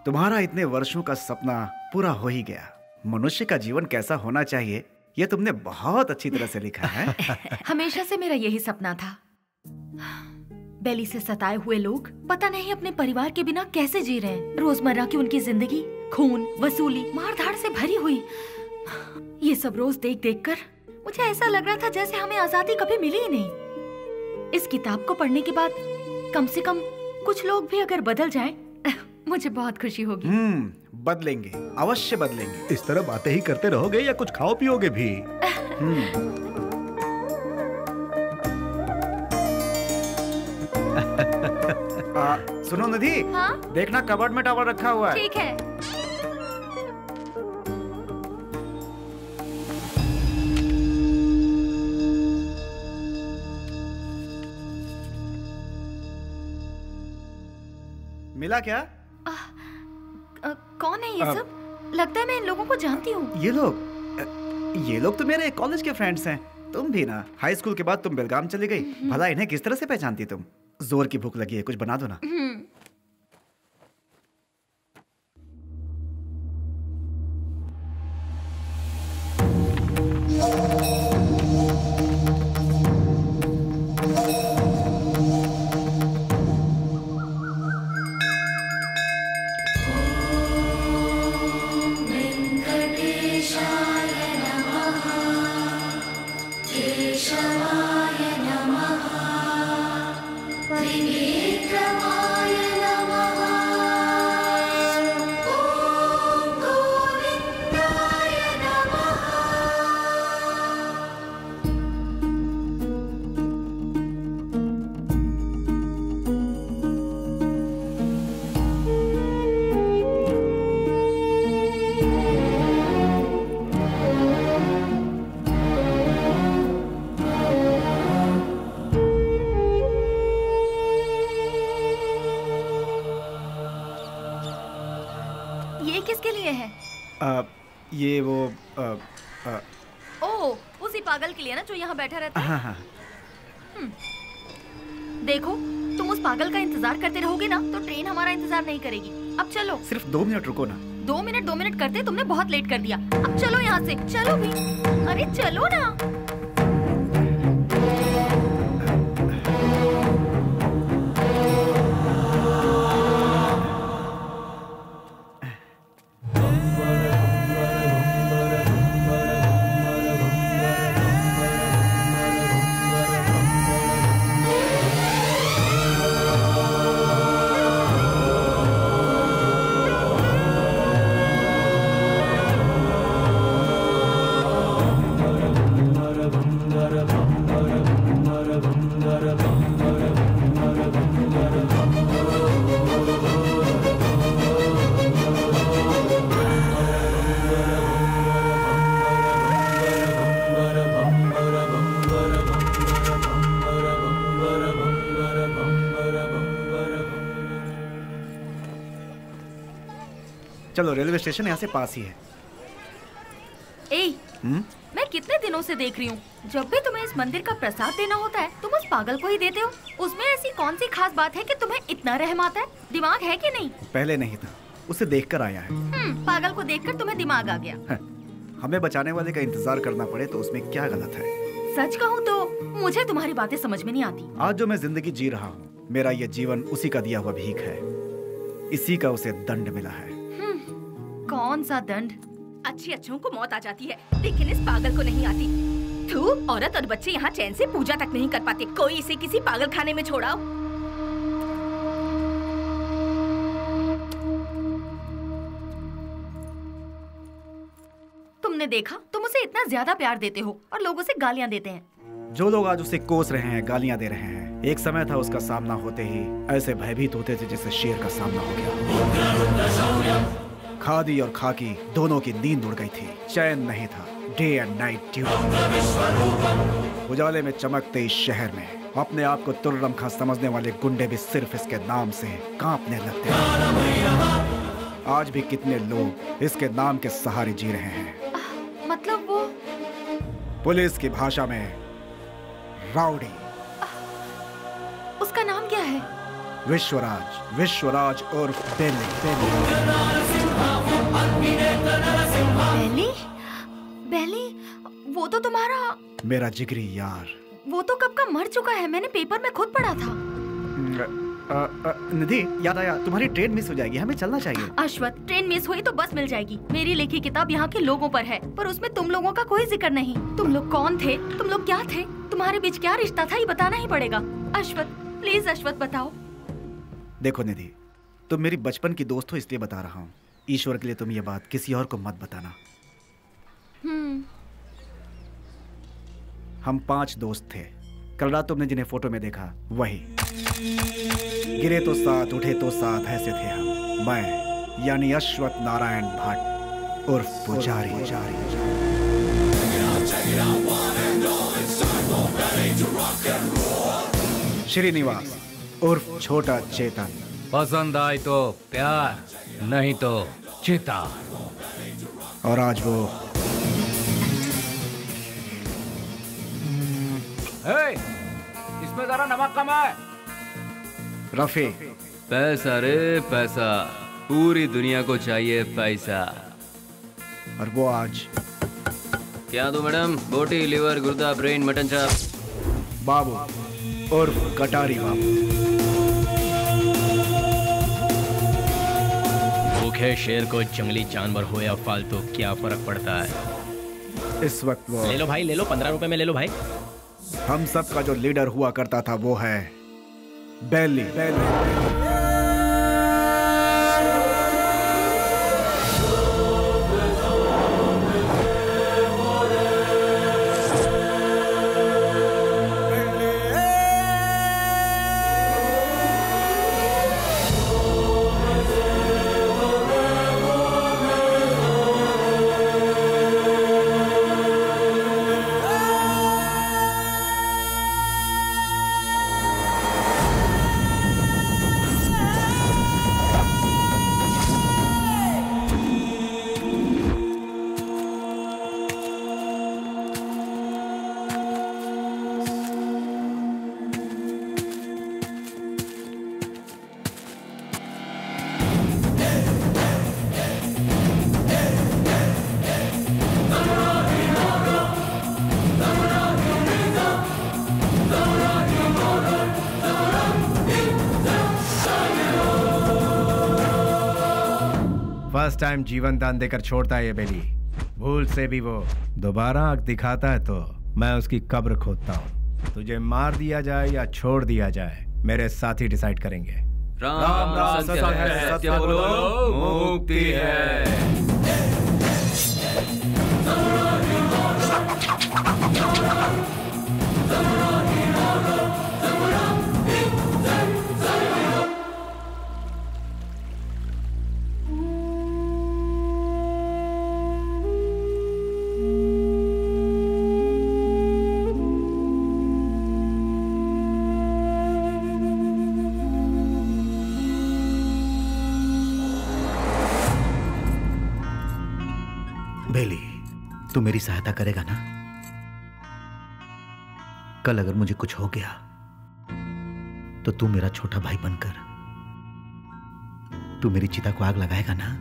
तुम्हारा इतने वर्षों का सपना पूरा हो ही गया। मनुष्य का जीवन कैसा होना चाहिए ये तुमने बहुत अच्छी तरह से लिखा है। हमेशा से मेरा यही सपना था। बेली से सताए हुए लोग पता नहीं अपने परिवार के बिना कैसे जी रहे हैं। रोजमर्रा की उनकी जिंदगी खून, वसूली, मारधाड़ से भरी हुई। ये सब रोज देख देख कर मुझे ऐसा लग रहा था जैसे हमें आजादी कभी मिली ही नहीं। इस किताब को पढ़ने के बाद कम से कम कुछ लोग भी अगर बदल जाएं, मुझे बहुत खुशी होगी। बदलेंगे, अवश्य बदलेंगे। इस तरह बातें ही करते रहोगे या कुछ खाओ पियोगे भी? सुनो निधि, हाँ? देखना कबर्ड में टॉवल रखा हुआ है। ठीक है। मिला क्या? कौन है ये सब? लगता है मैं इन लोगों को जानती हूँ। ये लोग तो मेरे कॉलेज के फ्रेंड्स हैं। तुम भी ना, हाई स्कूल के बाद तुम बेलगाम चली गई। भला इन्हें किस तरह से पहचानती तुम? जोर की भूख लगी है, कुछ बना दो ना। ये वो ओह, उसी पागल के लिए ना जो यहाँ बैठा रहता है। हाँ। देखो, तुम उस पागल का इंतजार करते रहोगे ना तो ट्रेन हमारा इंतजार नहीं करेगी। अब चलो। सिर्फ 2 मिनट रुको ना। 2 मिनट करते तुमने बहुत लेट कर दिया। अब चलो यहाँ से, चलो भी। अरे चलो ना। चलो, रेलवे स्टेशन यहाँ से पास ही है। मैं कितने दिनों से देख रही हूँ, जब भी तुम्हें इस मंदिर का प्रसाद देना होता है तुम उस पागल को ही देते हो। उसमें ऐसी कौन सी खास बात है कि तुम्हें इतना रहम आता है? दिमाग है कि नहीं? पहले नहीं था, उसे देखकर आया है। पागल को देखकर तुम्हें दिमाग आ गया। हमें बचाने वाले का इंतजार करना पड़े तो उसमें क्या गलत है? सच कहूँ तो मुझे तुम्हारी बातें समझ में नहीं आती। आज जो मैं जिंदगी जी रहा हूँ, मेरा ये जीवन उसी का दिया हुआ भीख है। इसी का उसे दंड मिला है। कौन सा दंड? अच्छी अच्छों को मौत आ जाती है, लेकिन इस पागल को नहीं आती। थू, औरत और बच्चे यहाँ चैन से पूजा तक नहीं कर पाते। कोई इसे किसी पागल खाने में छोड़ाओ। तुमने देखा, तुम उसे इतना ज्यादा प्यार देते हो और लोग उसे गालियाँ देते हैं। जो लोग आज उसे कोस रहे हैं, गालियाँ दे रहे हैं, एक समय था उसका सामना होते ही ऐसे भयभीत होते थे जैसे शेर का सामना हो गया। खादी और खाकी दोनों की नींद उड़ गई थी, चैन नहीं था। Day and night duty. उजाले में चमकते इस शहर में अपने आप को तुर्रम खां समझने वाले गुंडे भी सिर्फ इसके नाम से कांपने लगते हैं। आज भी कितने लोग इसके नाम के सहारे जी रहे हैं। मतलब वो पुलिस की भाषा में राउडी। उसका नाम क्या है? विश्वराज, विश्वराज उर्फ बेली। बेली? बेली? वो तो तुम्हारा मेरा जिगरी यार। वो तो कब का मर चुका है, मैंने पेपर में खुद पढ़ा था। निधि, याद आया, तुम्हारी ट्रेन मिस हो जाएगी, हमें चलना चाहिए। अश्वथ, ट्रेन मिस हुई तो बस मिल जाएगी। मेरी लिखी किताब यहाँ के लोगों पर है, पर उसमें तुम लोगों का कोई जिक्र नहीं। तुम लोग कौन थे? तुम लोग क्या थे? तुम्हारे बीच क्या रिश्ता था, ये बताना ही पड़ेगा। अश्वथ, प्लीज अश्वथ बताओ। देखो निधि, तुम मेरी बचपन की दोस्त हो इसलिए बता रहा हूँ। ईश्वर के लिए तुम ये बात किसी और को मत बताना। हम 5 दोस्त थे। कल रात तुमने जिन्हें फोटो में देखा वही। गिरे तो साथ, उठे तो साथ, ऐसे थे हम। मैं यानी अश्वथ नारायण भट्ट उर्फ पुजारी। श्रीनिवास उर्फ छोटा चेतन। पसंद आए तो प्यार, नहीं तो चिता। और आज वो इसमें जरा नमक कम है। रफी। पैसा रे पैसा, पूरी दुनिया को चाहिए पैसा। और वो आज क्या दो मैडम? बोटी, लिवर, गुर्दा, ब्रेन, मटन चाप। बाबू उर्फ कटारी बाबू। भूखे शेर को जंगली जानवर हो या फालतू क्या फर्क पड़ता है। इस वक्त वो ले लो भाई, ले लो, 15 रुपए में ले लो भाई। हम सब का जो लीडर हुआ करता था वो है बेली। फर्स्ट टाइम जीवन दान देकर छोड़ता है ये बेली। भूल से भी वो दोबारा आंख दिखाता है तो मैं उसकी कब्र खोदता हूँ। तुझे मार दिया जाए या छोड़ दिया जाए, मेरे साथी डिसाइड करेंगे। राम राम सत्य है, सत्य बोलो मुक्ति है। बेली, तू मेरी सहायता करेगा ना? कल अगर मुझे कुछ हो गया तो तू मेरा छोटा भाई बनकर तू मेरी चिता को आग लगाएगा ना?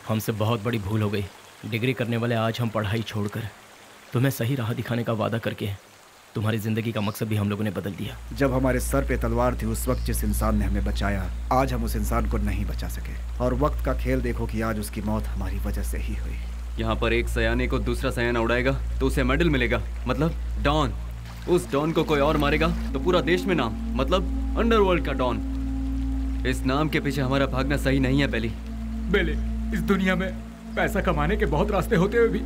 हमसे बहुत बड़ी भूल हो गई। डिग्री करने वाले आज हम पढ़ाई छोड़कर तुम्हें सही राह दिखाने का वादा करके तुम्हारी जिंदगी का मकसद भी हम लोगों ने बदल दिया। जब हमारे सर पे तलवार थी उस वक्त जिस इंसान ने हमें बचाया, आज हम उस इंसान को नहीं बचा सके। और वक्त का खेल देखो कि आज उसकी मौत हमारी वजह से ही हुई। यहाँ पर एक सयाने को दूसरा सयाना उड़ाएगा तो उसे मेडल मिलेगा, मतलब डॉन। उस डॉन को कोई और मारेगा तो पूरा देश में नाम, मतलब अंडरवर्ल्ड का डॉन। इस नाम के पीछे हमारा भागना सही नहीं है बेली। बेले, इस दुनिया में पैसा कमाने के बहुत रास्ते होते हुए भी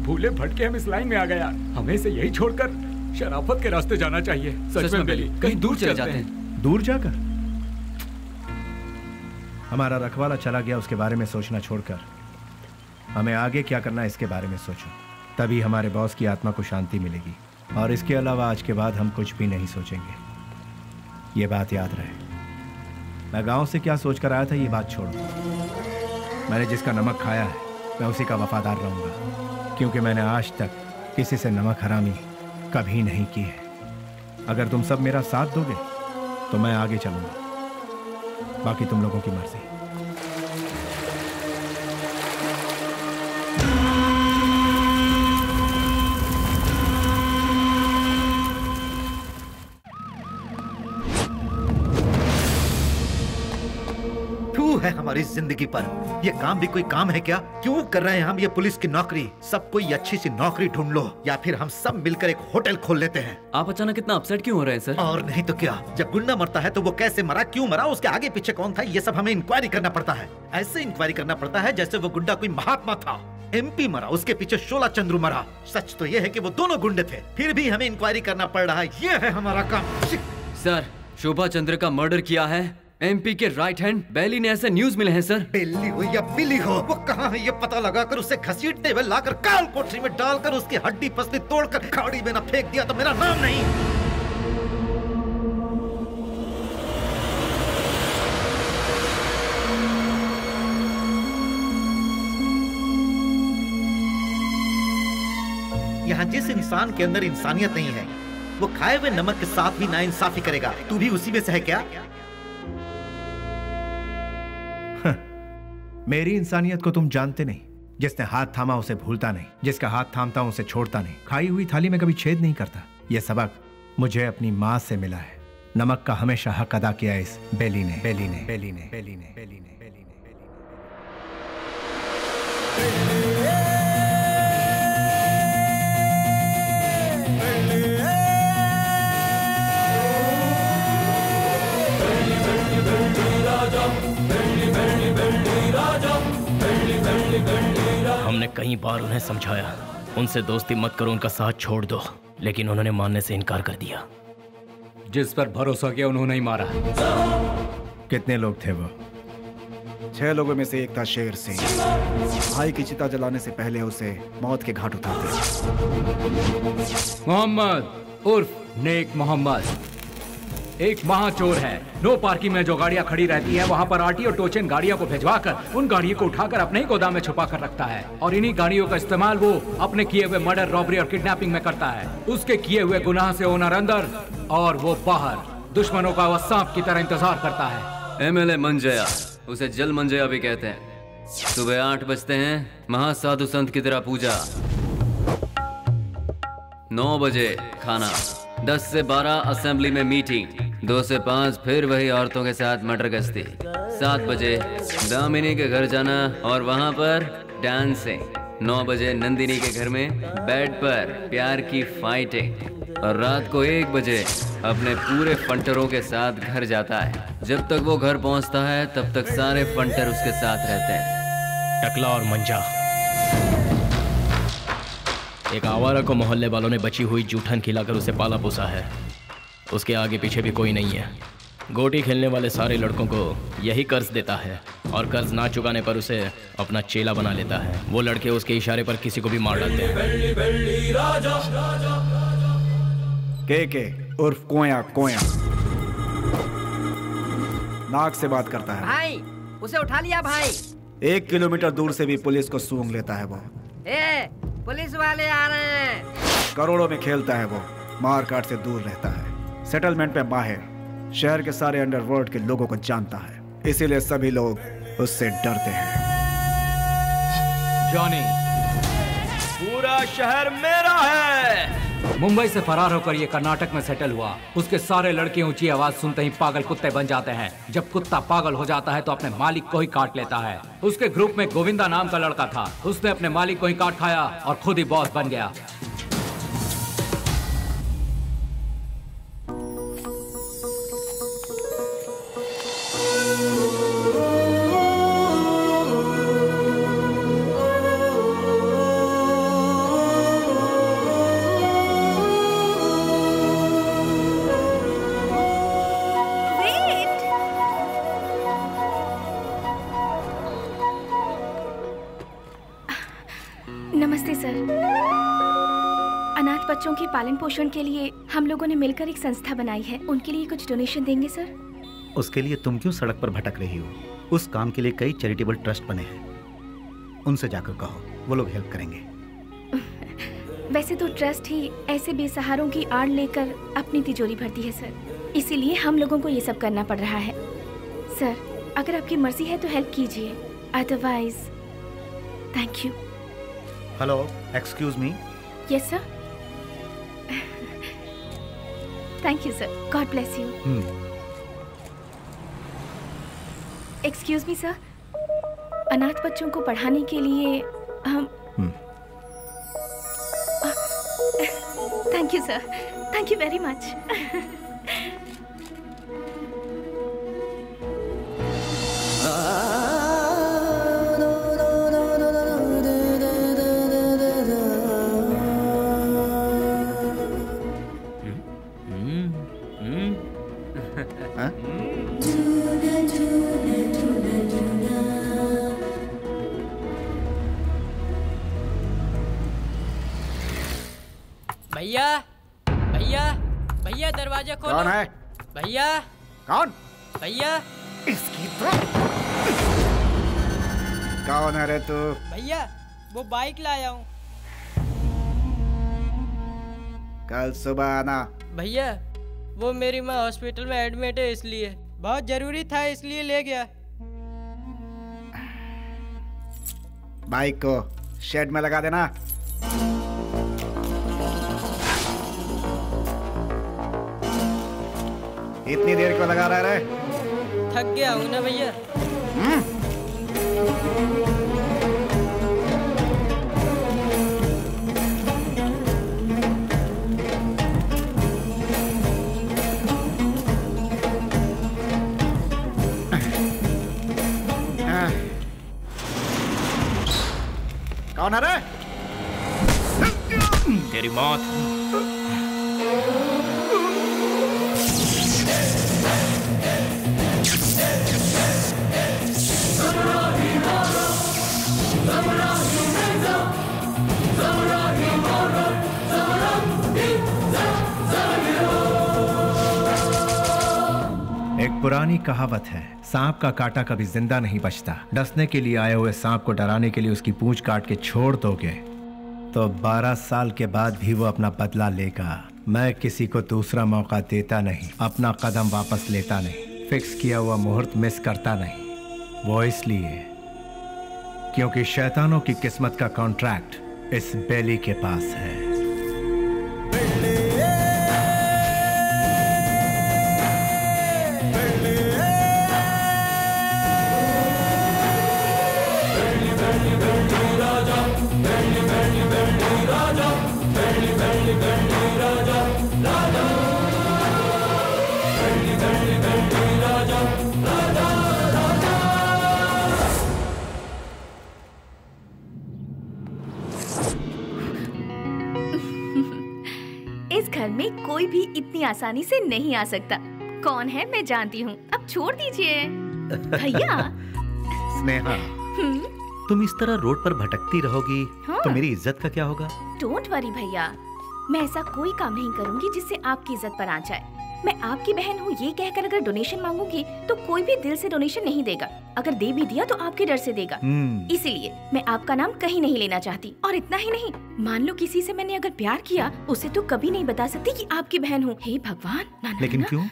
भूले भटके हम इस लाइन में आ गए यार। हमें से यही छोड़कर शराफत के रास्ते जाना चाहिए। सच में बेली, कहीं दूर चले जाते हैं। दूर जाकर? हमारा रखवाला चला गया, उसके बारे में सोचना छोड़कर हमें आगे क्या करना है इसके बारे में सोचो। तभी हमारे बॉस की आत्मा को शांति मिलेगी। और इसके अलावा आज के बाद हम कुछ भी नहीं सोचेंगे। ये बात याद रहे। मैं गांव से क्या सोचकर आया था ये बात छोड़ो। मैंने जिसका नमक खाया है मैं उसी का वफादार रहूंगा, क्योंकि मैंने आज तक किसी से नमक हरामी कभी नहीं की है। अगर तुम सब मेरा साथ दोगे तो मैं आगे चलूंगा, बाकी तुम लोगों की मर्जी। है हमारी जिंदगी पर। ये काम भी कोई काम है क्या? क्यों कर रहे हैं हम ये पुलिस की नौकरी? सब कोई अच्छी सी नौकरी ढूंढ लो या फिर हम सब मिलकर एक होटल खोल लेते हैं। आप अचानक इतना अपसेट क्यों हो रहे हैं सर? और नहीं तो क्या, जब गुंडा मरता है तो वो कैसे मरा, क्यों मरा, उसके आगे पीछे कौन था, ये सब हमें इंक्वायरी करना पड़ता है। ऐसे इंक्वायरी करना पड़ता है जैसे वो गुंडा कोई महात्मा था। MP मरा, उसके पीछे शोला चंद्रू मरा। सच तो ये है कि वो दोनों गुंडे थे, फिर भी हमें इंक्वायरी करना पड़ रहा है। ये है हमारा काम। सर, शोभा चंद्र का मर्डर किया है MP के राइट हैंड बेली ने, ऐसे न्यूज मिले हैं सर। बेली हो या बिली हो, वो कहाँ है ये पता लगाकर उसे घसीटते हुए लाकर काल कोठरी में डालकर उसकी हड्डी पसली तोड़कर खाड़ी में न फेंक दिया तो मेरा नाम नहीं। यहाँ जिस इंसान के अंदर इंसानियत नहीं है वो खाए हुए नमक के साथ भी नाइंसाफी करेगा। तू भी उसी में से है क्या? मेरी इंसानियत को तुम जानते नहीं। जिसने हाथ थामा उसे भूलता नहीं, जिसका हाथ थामता उसे छोड़ता नहीं, खाई हुई थाली में कभी छेद नहीं करता। यह सबक मुझे अपनी माँ से मिला है। नमक का हमेशा हक अदा किया इस बेली ने, बेली ने, बेली ने, बेली ने, बेली ने, बेली ने, हमने कई बार उन्हें समझाया, उनसे दोस्ती मत करो, उनका साथ छोड़ दो, लेकिन उन्होंने मानने से इनकार कर दिया। जिस पर भरोसा किया उन्होंने ही मारा। कितने लोग थे वो? 6 लोगों में से एक था शेर सिंह। भाई की चिता जलाने से पहले उसे मौत के घाट उतारते। मोहम्मद उर्फ नेक मोहम्मद एक महाचोर है। नो पार्किंग में जो गाड़ियां खड़ी रहती हैं वहां पर आरटी और टोचन गाड़ियों को भिजवाकर उन गाड़ियों को उठाकर अपने ही गोदाम में छुपा कर रखता है और इन्हीं गाड़ियों का इस्तेमाल वो अपने किए हुए मर्डर, रॉबरी और किडनैपिंग में करता है। उसके किए हुए गुनाह से ओनर अंदर और वो बाहर, दुश्मनों का वो सांप की तरह इंतजार करता है। MLA मंजया, उसे जल मंजया भी कहते हैं। सुबह 8 बजते हैं, महासाधु संत की तरह पूजा, 9 बजे खाना, 10 से 12 असेंबली में मीटिंग, 2 से 5 फिर वही औरतों के साथ मटर गश्ती, 7 बजे दामिनी के घर जाना और वहां पर डांसिंग, 9 बजे नंदिनी के घर में बेड पर प्यार की फाइटिंग और रात को 1 बजे अपने पूरे फंटरों के साथ घर जाता है। जब तक वो घर पहुंचता है तब तक सारे फंटर उसके साथ रहते हैं। टकला और मंजा, एक आवारा को मोहल्ले वालों ने बची हुई जूठन खिलाकर उसे पाला पोसा है। उसके आगे पीछे भी कोई नहीं है। गोटी खेलने वाले सारे लड़कों को यही कर्ज देता है और कर्ज ना चुकाने पर उसे अपना चेला बना लेता है। वो लड़के उसके इशारे पर किसी को भी मार डालते हैं। के उर्फ कोया कोया नाक से बात करता है। भाई उसे उठा लिया भाई। 1 किलोमीटर दूर से भी पुलिस को सूंघ लेता है वो। पुलिस वाले आ रहे हैं। करोड़ों में खेलता है वो, मार काट से दूर रहता है, सेटलमेंट पे माहिर, शहर के सारे अंडरवर्ल्ड के लोगों को जानता है, इसीलिए सभी लोग उससे डरते हैं। जॉनी, पूरा शहर मेरा है। मुंबई से फरार होकर ये कर्नाटक में सेटल हुआ। उसके सारे लड़के ऊंची आवाज सुनते ही पागल कुत्ते बन जाते हैं। जब कुत्ता पागल हो जाता है तो अपने मालिक को ही काट लेता है। उसके ग्रुप में गोविंदा नाम का लड़का था। उसने अपने मालिक को ही काट खाया और खुद ही बॉस बन गया। बच्चों के पालन पोषण के लिए हम लोगों ने मिलकर एक संस्था बनाई है। उनके लिए कुछ डोनेशन देंगे सर? उसके लिए तुम क्यों सड़क पर भटक रही हो? उस काम के लिए कई चैरिटेबल ट्रस्ट बने हैं, उनसे जाकर कहो, वो लोग हेल्प करेंगे। वैसे तो ट्रस्ट ही ऐसे बेसहारों की आड़ लेकर अपनी तिजोरी भरती है सर, इसीलिए हम लोगों को ये सब करना पड़ रहा है। सर, अगर आपकी मर्जी है तो हेल्प कीजिए, otherwise thank you. Hello, excuse me. Yes sir. Thank you sir, God bless you. Excuse me sir, अनाथ बच्चों को पढ़ाने के लिए हम thank you sir, thank you very much. भैया भैया भैया, दरवाजा खोलो। कौन है? भैया। कौन? भैया। इसकी तो कौन है रे तू? भैया, वो बाइक लाया हूँ। कल सुबह आना। भैया, वो मेरी माँ हॉस्पिटल में एडमिट है, इसलिए बहुत जरूरी था, इसलिए ले गया। बाइक को शेड में लगा देना। इतनी देर क्यों लगा रहा है? थक गया हूँ ना भैया। कौन है रे? तेरी मौत। एक पुरानी कहावत है, सांप का काटा कभी जिंदा नहीं बचता। डसने के लिए आए हुए सांप को डराने के लिए उसकी पूंछ काट के छोड़ दोगे तो 12 साल के बाद भी वो अपना बदला लेगा। मैं किसी को दूसरा मौका देता नहीं, अपना कदम वापस लेता नहीं, फिक्स किया हुआ मुहूर्त मिस करता नहीं। वो इसलिए क्योंकि शैतानों की किस्मत का कॉन्ट्रैक्ट इस बेली के पास है। इस घर में कोई भी इतनी आसानी से नहीं आ सकता। कौन है मैं जानती हूँ, अब छोड़ दीजिए। भैया। स्नेहा, तुम इस तरह रोड पर भटकती रहोगी हाँ। तो मेरी इज्जत का क्या होगा? डोंट वरी भैया, मैं ऐसा कोई काम नहीं करूंगी जिससे आपकी इज्जत पर आ जाए। मैं आपकी बहन हूँ ये कहकर अगर डोनेशन मांगूंगी तो कोई भी दिल से डोनेशन नहीं देगा। अगर दे भी दिया तो आपके डर से देगा। इसीलिए मैं आपका नाम कहीं नहीं लेना चाहती। और इतना ही नहीं, मान लो किसी से मैंने अगर प्यार किया, उसे तो कभी नहीं बता सकती कि आपकी बहन हूँ। हे भगवान, ना, लेकिन ना, क्यों?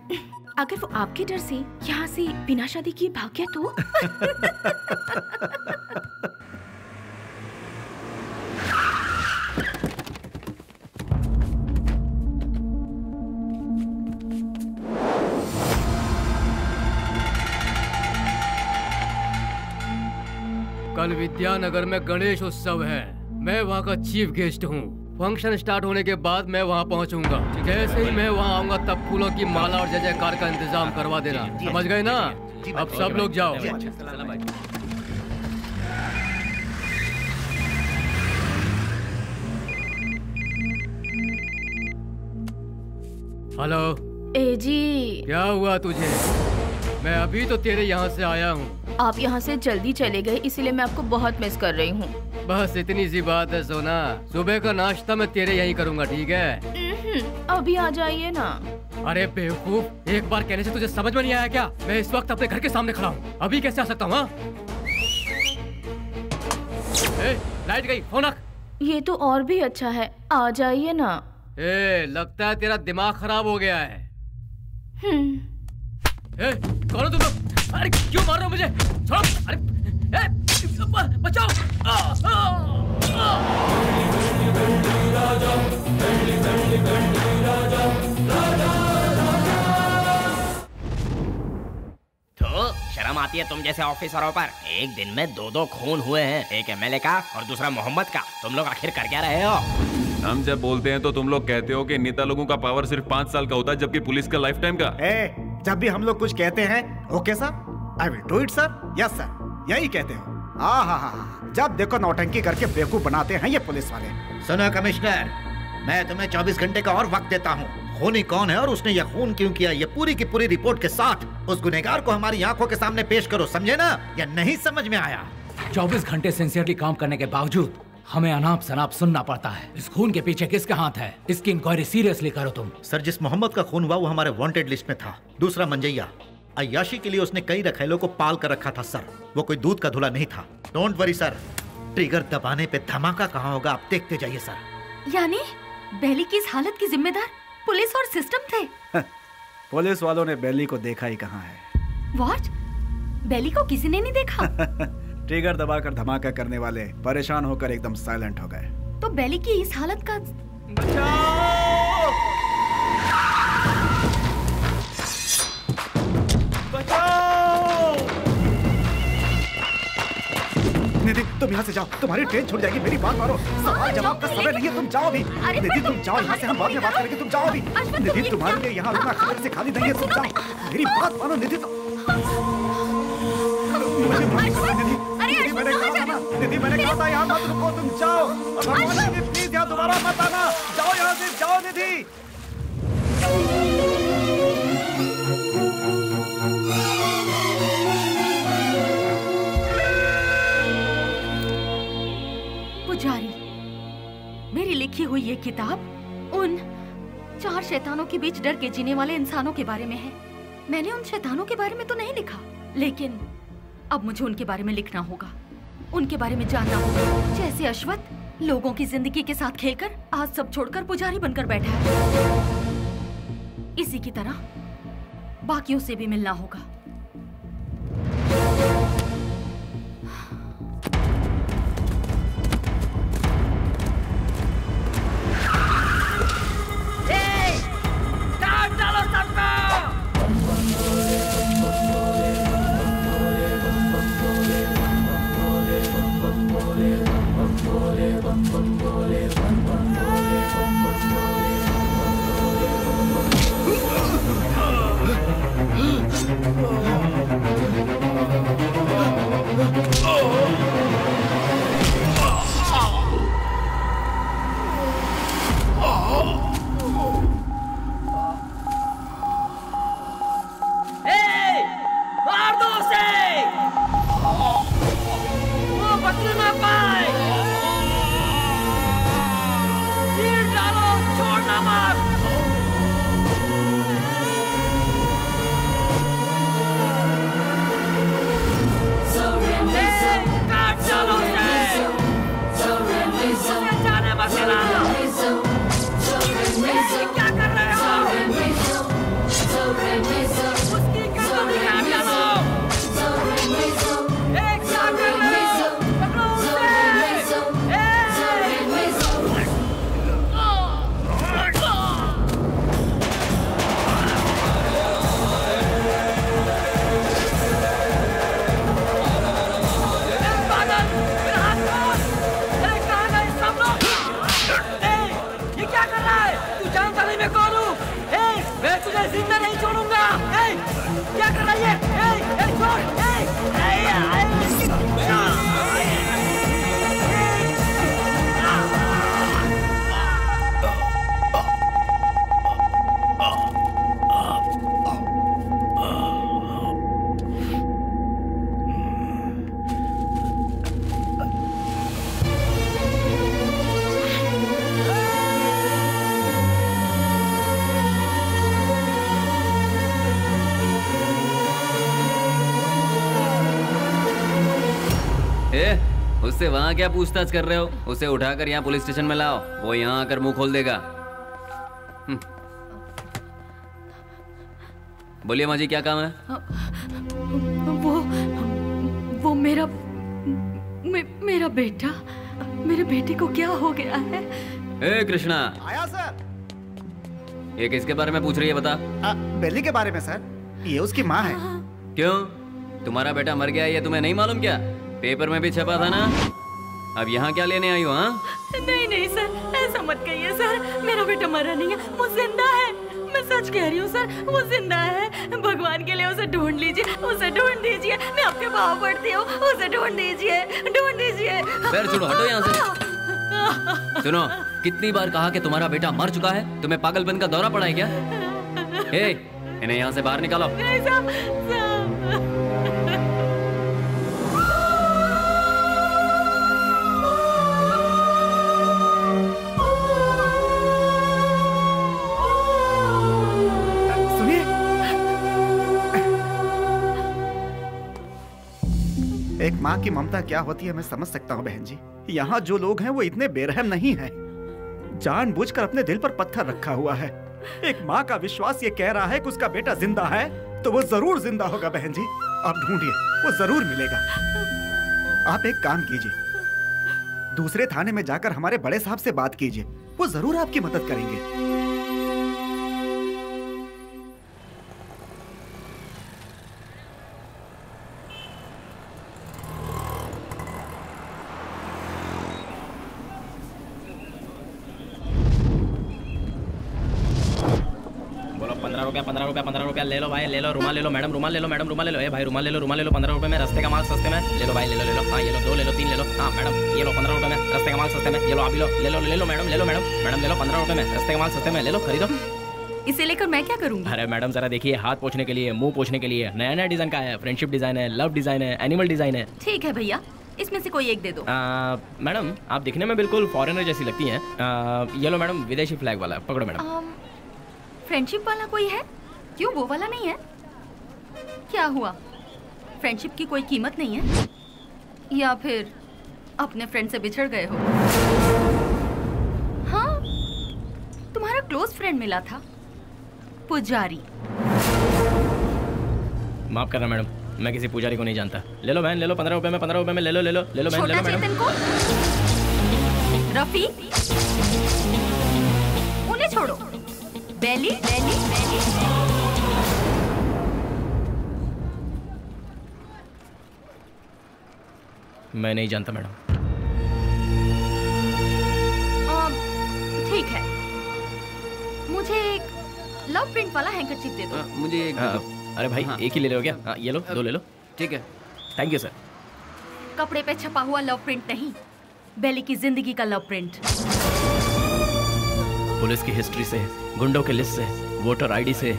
अगर वो आपके डर से यहाँ से बिना शादी किए भाग गया तो? कल विद्यानगर में गणेश उत्सव है, मैं वहाँ का चीफ गेस्ट हूँ। फंक्शन स्टार्ट होने के बाद मैं वहाँ पहुँचूंगा। जैसे ही मैं वहाँ आऊंगा तब फूलों की माला और जय जयकार का इंतजाम करवा देना, समझ गए ना? अब सब लोग जाओ। हेलो। ए जी, क्या हुआ तुझे? मैं अभी तो तेरे यहाँ से आया हूँ। आप यहाँ से जल्दी चले गए, इसीलिए मैं आपको बहुत मिस कर रही हूँ। बस इतनी सी बात है सोना, सुबह का नाश्ता मैं तेरे यहीं करूँगा, ठीक है? अभी आ जाइए ना। अरे बेवकूफ, एक बार कहने से तुझे समझ में नहीं आया क्या? मैं इस वक्त अपने घर के सामने खड़ा हूँ, अभी कैसे आ सकता हूँ? लाइट गई, फोन रख। ये तो और भी अच्छा है, आ जाइए ना। लगता है तेरा दिमाग खराब हो गया है। कौन हो तुम लोग? अरे क्यों मार रहे हो मुझे? छोड़ो! अरे बचाओ! तो शर्म आती है तुम जैसे ऑफिसरों पर? एक दिन में दो खून हुए हैं, एक एमएलए का और दूसरा मोहम्मद का। तुम लोग आखिर कर क्या रहे हो? हम जब बोलते हैं तो तुम लोग कहते हो कि नेता लोगों का पावर सिर्फ 5 साल का होता है, जबकि पुलिस का लाइफ टाइम का। जब भी हम लोग कुछ कहते हैं, okay sir, I will do it sir, yes sir, यही कहते हो। हाँ, जब देखो नौटंकी करके बेवकूफ बनाते हैं ये पुलिस वाले। सुनो कमिश्नर, मैं तुम्हें 24 घंटे का और वक्त देता हूँ। खूनी कौन है और उसने यह खून क्यों किया, ये पूरी की पूरी रिपोर्ट के साथ उस गुनहगार को हमारी आंखों के सामने पेश करो, समझे ना? या नहीं समझ में आया? 24 घंटे सिंसियरली काम करने के बावजूद हमें अनाप शनाप सुनना पड़ता है। इस खून के पीछे किसका हाथ है, इसकी इंक्वायरी सीरियसली करो तुम। सर, जिस मोहम्मद का खून हुआ वो हमारे वांटेड लिस्ट में था। दूसरा मंजैया, अय्याशी के लिए उसने कई रखेलों को पाल कर रखा था सर, वो कोई दूध का धुला नहीं था। डोंट वरी सर, ट्रिगर दबाने पे धमाका कहाँ होगा आप देखते जाइए सर। यानी बेली की इस हालत की जिम्मेदार पुलिस और सिस्टम थे? पुलिस वालों ने बेली को देखा ही कहाँ है। व्हाट? बेली को किसी ने नहीं देखा? ट्रिगर दबाकर धमाका करने वाले परेशान होकर एकदम साइलेंट हो गए। तो बेली की इस हालत का निधि, तुम यहाँ से जाओ, तुम्हारी ट्रेन छूट जाएगी। मेरी बात मानो, सवाल जवाब का समय नहीं है, तुम जाओ भी। निधि तुम जाओ यहाँ से, हम बाद में बात करेंगे, तुम जाओ भी। निधि तुम्हारे लिए यहाँ रुकना खबर से खाली नहीं है, तुम जाओ। मेरी बात मानो निधि, मुझे माफ करो निधि, मैंने कहा था ना, निधि मैंने कहा था यहाँ मत रुको, तुम जाओ। भगवान निधि प्लीज यहाँ दोबारा मत आना, जाओ यहाँ से, जाओ निधि। पुजारी, मेरी लिखी हुई ये किताब उन 4 शैतानों के बीच डर के जीने वाले इंसानों के बारे में है। मैंने उन शैतानों के बारे में तो नहीं लिखा, लेकिन अब मुझे उनके बारे में लिखना होगा, उनके बारे में जानना होगा। जैसे अश्वत्थ लोगों की जिंदगी के साथ खेलकर आज सब छोड़कर पुजारी बनकर बैठा है, इसी की तरह बाकियों से भी मिलना होगा। उससे वहाँ क्या पूछताछ कर रहे हो? उसे उठाकर यहाँ पुलिस स्टेशन में लाओ, वो यहाँ आकर मुंह खोल देगा। बोलिए माँ जी, क्या काम है? वो मेरा बेटा, मेरे बेटे को क्या हो गया है? ए कृष्णा, आया सर। ये किसके बारे में पूछ रही है बता? बेली के बारे में सर, ये उसकी माँ है। क्यों, तुम्हारा बेटा मर गया ये तुम्हें नहीं मालूम क्या? पेपर में भी छपा था ना। अब यहाँ क्या लेने आई हो? हाँ नहीं सर, ऐसा मत कहिए सर, मेरा बेटा मरा नहीं है, वो जिंदा है। मैं सच कह रही हूँ सर, वो जिंदा है। भगवान के लिए उसे ढूंढ लीजिए, उसे ढूंढ दीजिए, मैं आपके पाँव पड़ती हूँ, उसे ढूंढ दीजिए, ढूंढ दीजिए। पैर छोड़ो, हटो यहाँ से। सुनो, कितनी बार कहा कि तुम्हारा बेटा मर चुका है? तुम्हें पागलपन का दौरा पड़ा है क्या? इन्हें यहाँ से बाहर निकालो। एक माँ की ममता क्या होती है मैं समझ सकता हूँ बहन जी। यहाँ जो लोग हैं वो इतने बेरहम नहीं हैं। जानबूझकर अपने दिल पर पत्थर रखा हुआ है। एक माँ का विश्वास ये कह रहा है कि उसका बेटा जिंदा है, तो वो जरूर जिंदा होगा बहन जी। आप ढूंढिए, वो जरूर मिलेगा। आप एक काम कीजिए, दूसरे थाने में जाकर हमारे बड़े साहब से बात कीजिए, वो जरूर आपकी मदद करेंगे। ₹15 ले लो भाई, ले लो। रुमाल ले लो मैडम, रुमाल ले लो मैडम, रुमाल ले लो। ए भाई रुमाल ले लो, रुमाल ले लो। ₹15 में रस्ते का माल सस्ते में। ले लो भाई, ले लो। हाँ ये लो, 2 ले लो, 3 ले लो। हाँ मैडम ये लो, ₹15 में रस्ते का माल सस्ते में। ये लो, आप ले लो मैडम, ले लो मैडम ले लो, ₹15 में रस्ते का माल सस्ते में। ले लो, खरीदो। इसे लेकर मैं क्या करूँगी? अरे मैडम जरा देखिए, हाथ पोंछने के लिए, मुंह पोंछने के लिए नया डिजाइन का है। फ्रेंडशिप डिजाइन है, लव डिजाइन है, एनिमल डिजाइन है। ठीक है भैया, इसमें से कोई एक दे दो। मैडम आप दिखने में बिल्कुल फॉरेनर जैसी लगती हैं। ये लो मैडम, विदेशी फ्लैग वाला, पकड़ो मैडम। फ्रेंडशिप वाला कोई है? क्यों, वो वाला नहीं है? क्या हुआ, फ्रेंडशिप की कोई कीमत नहीं है? या फिर अपने फ्रेंड से बिछड़ गए हो? हाँ, तुम्हारा क्लोज फ्रेंड मिला था, पुजारी। माफ करना मैडम, मैं किसी पुजारी को नहीं जानता। ले लो बहन, ले लो, ₹15 में, ₹15 में ले लो बहन, ले लो मैडम। रफी, उन्हें छोड़ो। बेली, मैं नहीं जानता मैडम। ठीक है, मुझे एक लव प्रिंट वाला हैंकरचीफ दे दो। मुझे एक अरे भाई एक ही ले लो क्या? ये लो, 2 ले लो। ठीक है, थैंक यू सर। कपड़े पे छपा हुआ लव प्रिंट नहीं, बेली की जिंदगी का लव प्रिंट। पुलिस की हिस्ट्री से, गुंडों के लिस्ट से, वोटर आईडी से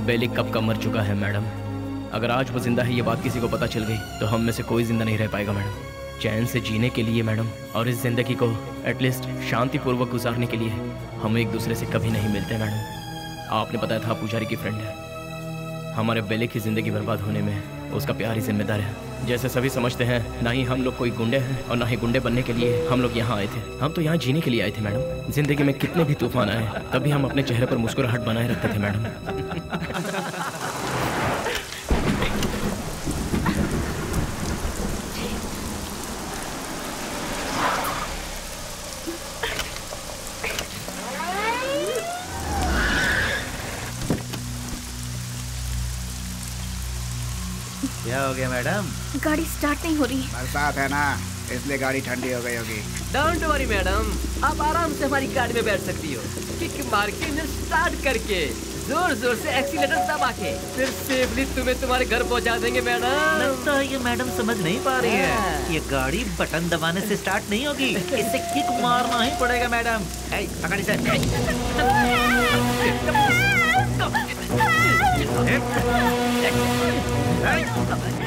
बेली कब का मर चुका है मैडम। अगर आज वो जिंदा है ये बात किसी को पता चल गई तो हम में से कोई जिंदा नहीं रह पाएगा मैडम। चैन से जीने के लिए मैडम, और इस जिंदगी को एटलीस्ट शांतिपूर्वक गुजारने के लिए हम एक दूसरे से कभी नहीं मिलते मैडम। आपने बताया था पुजारी की फ्रेंड है। हमारे बेली की जिंदगी बर्बाद होने में उसका प्यार ही जिम्मेदार है। जैसे सभी समझते हैं, ना ही हम लोग कोई गुंडे हैं और ना ही गुंडे बनने के लिए हम लोग यहाँ आए थे। हम तो यहाँ जीने के लिए आए थे मैडम। जिंदगी में कितने भी तूफान आए तभी हम अपने चेहरे पर मुस्कुराहट बनाए रखते थे मैडम। क्या हो गया मैडम? गाड़ी स्टार्ट नहीं हो रही। बरसात है ना, इसलिए गाड़ी ठंडी हो गई होगी। डोंट वरी मैडम, आप आराम से हमारी गाड़ी में बैठ सकती हो। किक मार के इंजन स्टार्ट करके जोर जोर से एक्सीलेटर दबा के फिर सेफली तुम्हें तुम्हारे घर पहुंचा देंगे मैडम। लगता है ये मैडम समझ नहीं पा रही है। ये गाड़ी बटन दबाने से स्टार्ट नहीं होगी, इसे किक मारना ही पड़ेगा मैडम। पकड़ इसे।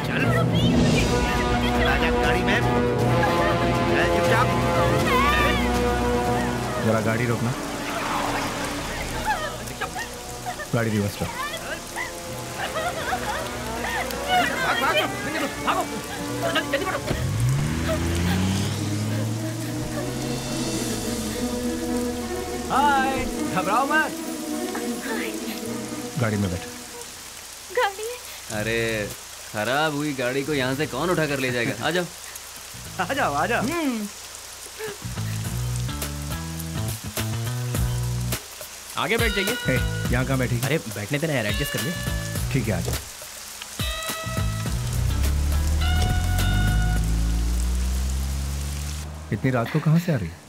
चल गाड़ी में। जरा गाड़ी रोकना, गाड़ी रिवर्स कर। हाय, घबराओ मत। गाड़ी में बैठ। गाड़ी? अरे खराब हुई गाड़ी को यहाँ से कौन उठा कर ले जाएगा? आ जाओ आ जाओ आ जाओ। आगे बैठ जाइए। यहाँ कहाँ बैठी? अरे बैठने देना यार, एडजस्ट कर ले। ठीक है, आ जाओ। इतनी रात को कहाँ से आ रही है?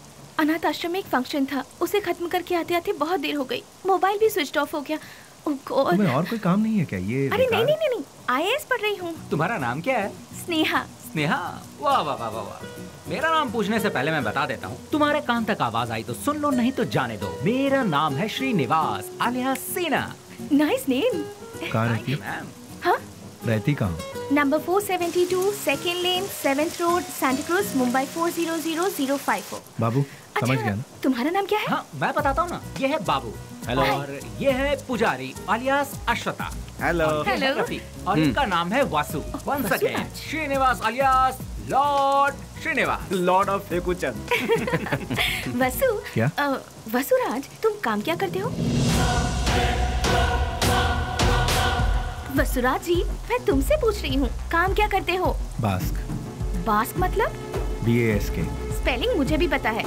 अनाथ आश्रम में एक फंक्शन था, उसे खत्म करके आते आते बहुत देर हो गई। मोबाइल भी स्विच ऑफ हो गया। तुम्हें और कोई काम नहीं है क्या? ये अरे नहीं नहीं नहीं, IAS पढ़ रही हूँ। तुम्हारा नाम क्या है? स्नेहा। स्नेहा, वाह वाह वाह वाह वाह। मेरा नाम पूछने से पहले मैं बता देता हूँ, तुम्हारे कान तक आवाज आई तो सुन लो, नहीं तो जाने दो। मेरा नाम है श्रीनिवास आलिया सेना। Nice name. कहाँ रहती है? हाँ? रहती कहाँ? नंबर 472 सेकेंड लेन 7th road Santa cruise Mumbai 400054। बाबू समझ गया ना? तुम्हारा नाम क्या है? हाँ मैं बताता हूँ ना, ये है बाबू। हेलो। और ये है पुजारी आलियास अश्वता। हेलो। और इनका नाम है Vasu. Once again Srinivas alias lord Srinivas, lord of Fekuchand. Vasu. क्या? वसुराज, तुम काम क्या करते हो? वसुराज जी, मैं तुमसे पूछ रही हूँ, काम क्या करते हो? बास्क। बास्क मतलब? BASK। स्पेलिंग मुझे भी पता है।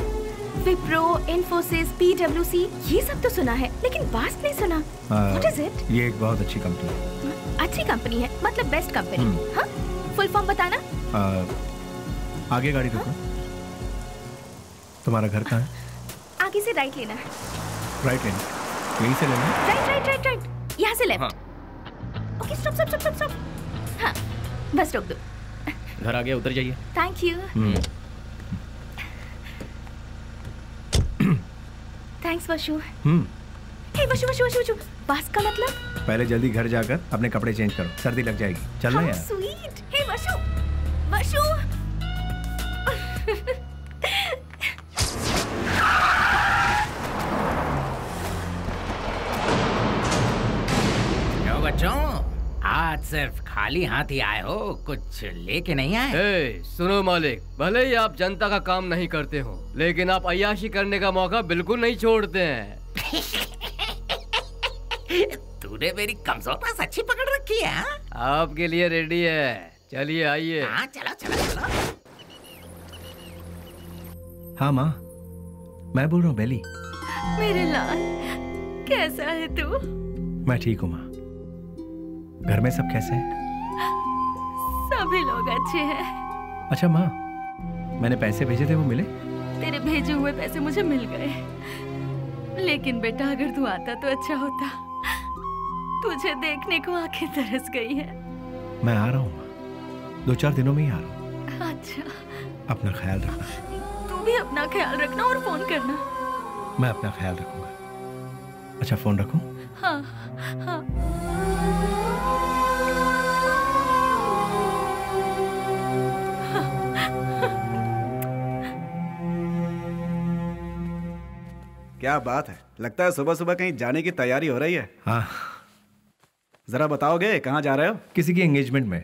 विप्रो, इन्फोसिस, PwC, ये सब तो सुना है, लेकिन बास्क नहीं सुना। What is it? ये एक बहुत अच्छी कंपनी है। अच्छी कंपनी है मतलब बेस्ट कंपनी? हाँ? फुल फॉर्म बताना। आगे गाड़ी रोको। तुम्हारा घर कहाँ है? आगे से राइट लेना है। राइट लेना? यहीं से लेना है? राइट राइट राइट राइट, यहाँ से left. Okay stop stop stop stop. हाँ बस रोक दो। घर आ गया, उतर जाइए। Thank you. थैंक्स वशु। हे वशु वशु वशु वशु, बास का मतलब? पहले जल्दी घर जाकर अपने कपड़े चेंज करो, सर्दी लग जाएगी। चलना यार। स्वीट। हे वशु वशु। क्यों बच्चों, आज सिर्फ खाली हाथ ही आए हो, कुछ लेके नहीं आए? सुनो मालिक, भले ही आप जनता का काम नहीं करते हो, लेकिन आप अय्याशी करने का मौका बिल्कुल नहीं छोड़ते हैं। तूने मेरी कमजोर पास अच्छी पकड़ रखी है। आपके लिए रेडी है, चलिए आइए। हाँ चलो चलो चलो। हाँ माँ, मैं बोल रहा हूँ बेली। मेरे लाल, कैसा है तू? मैं ठीक हूँ माँ। घर में सब कैसे हैं? सभी लोग अच्छे हैं। अच्छा माँ, मैंने पैसे भेजे थे, वो मिले? तेरे भेजे हुए पैसे मुझे मिल गए, लेकिन बेटा अगर तू आता तो अच्छा होता। तुझे देखने को आंखें तरस गई है। मैं आ रहा हूँ माँ, 2-4 दिनों में ही आ रहा हूँ। अच्छा, अपना ख्याल रखना। तू भी अपना ख्याल रखना और फोन करना। मैं अपना ख्याल रखूंगा। अच्छा फोन रखूं? हाँ हाँ। क्या बात है, लगता है सुबह सुबह कहीं जाने की तैयारी हो रही है। हाँ। जरा बताओगे कहाँ जा रहे हो? किसी की एंगेजमेंट में।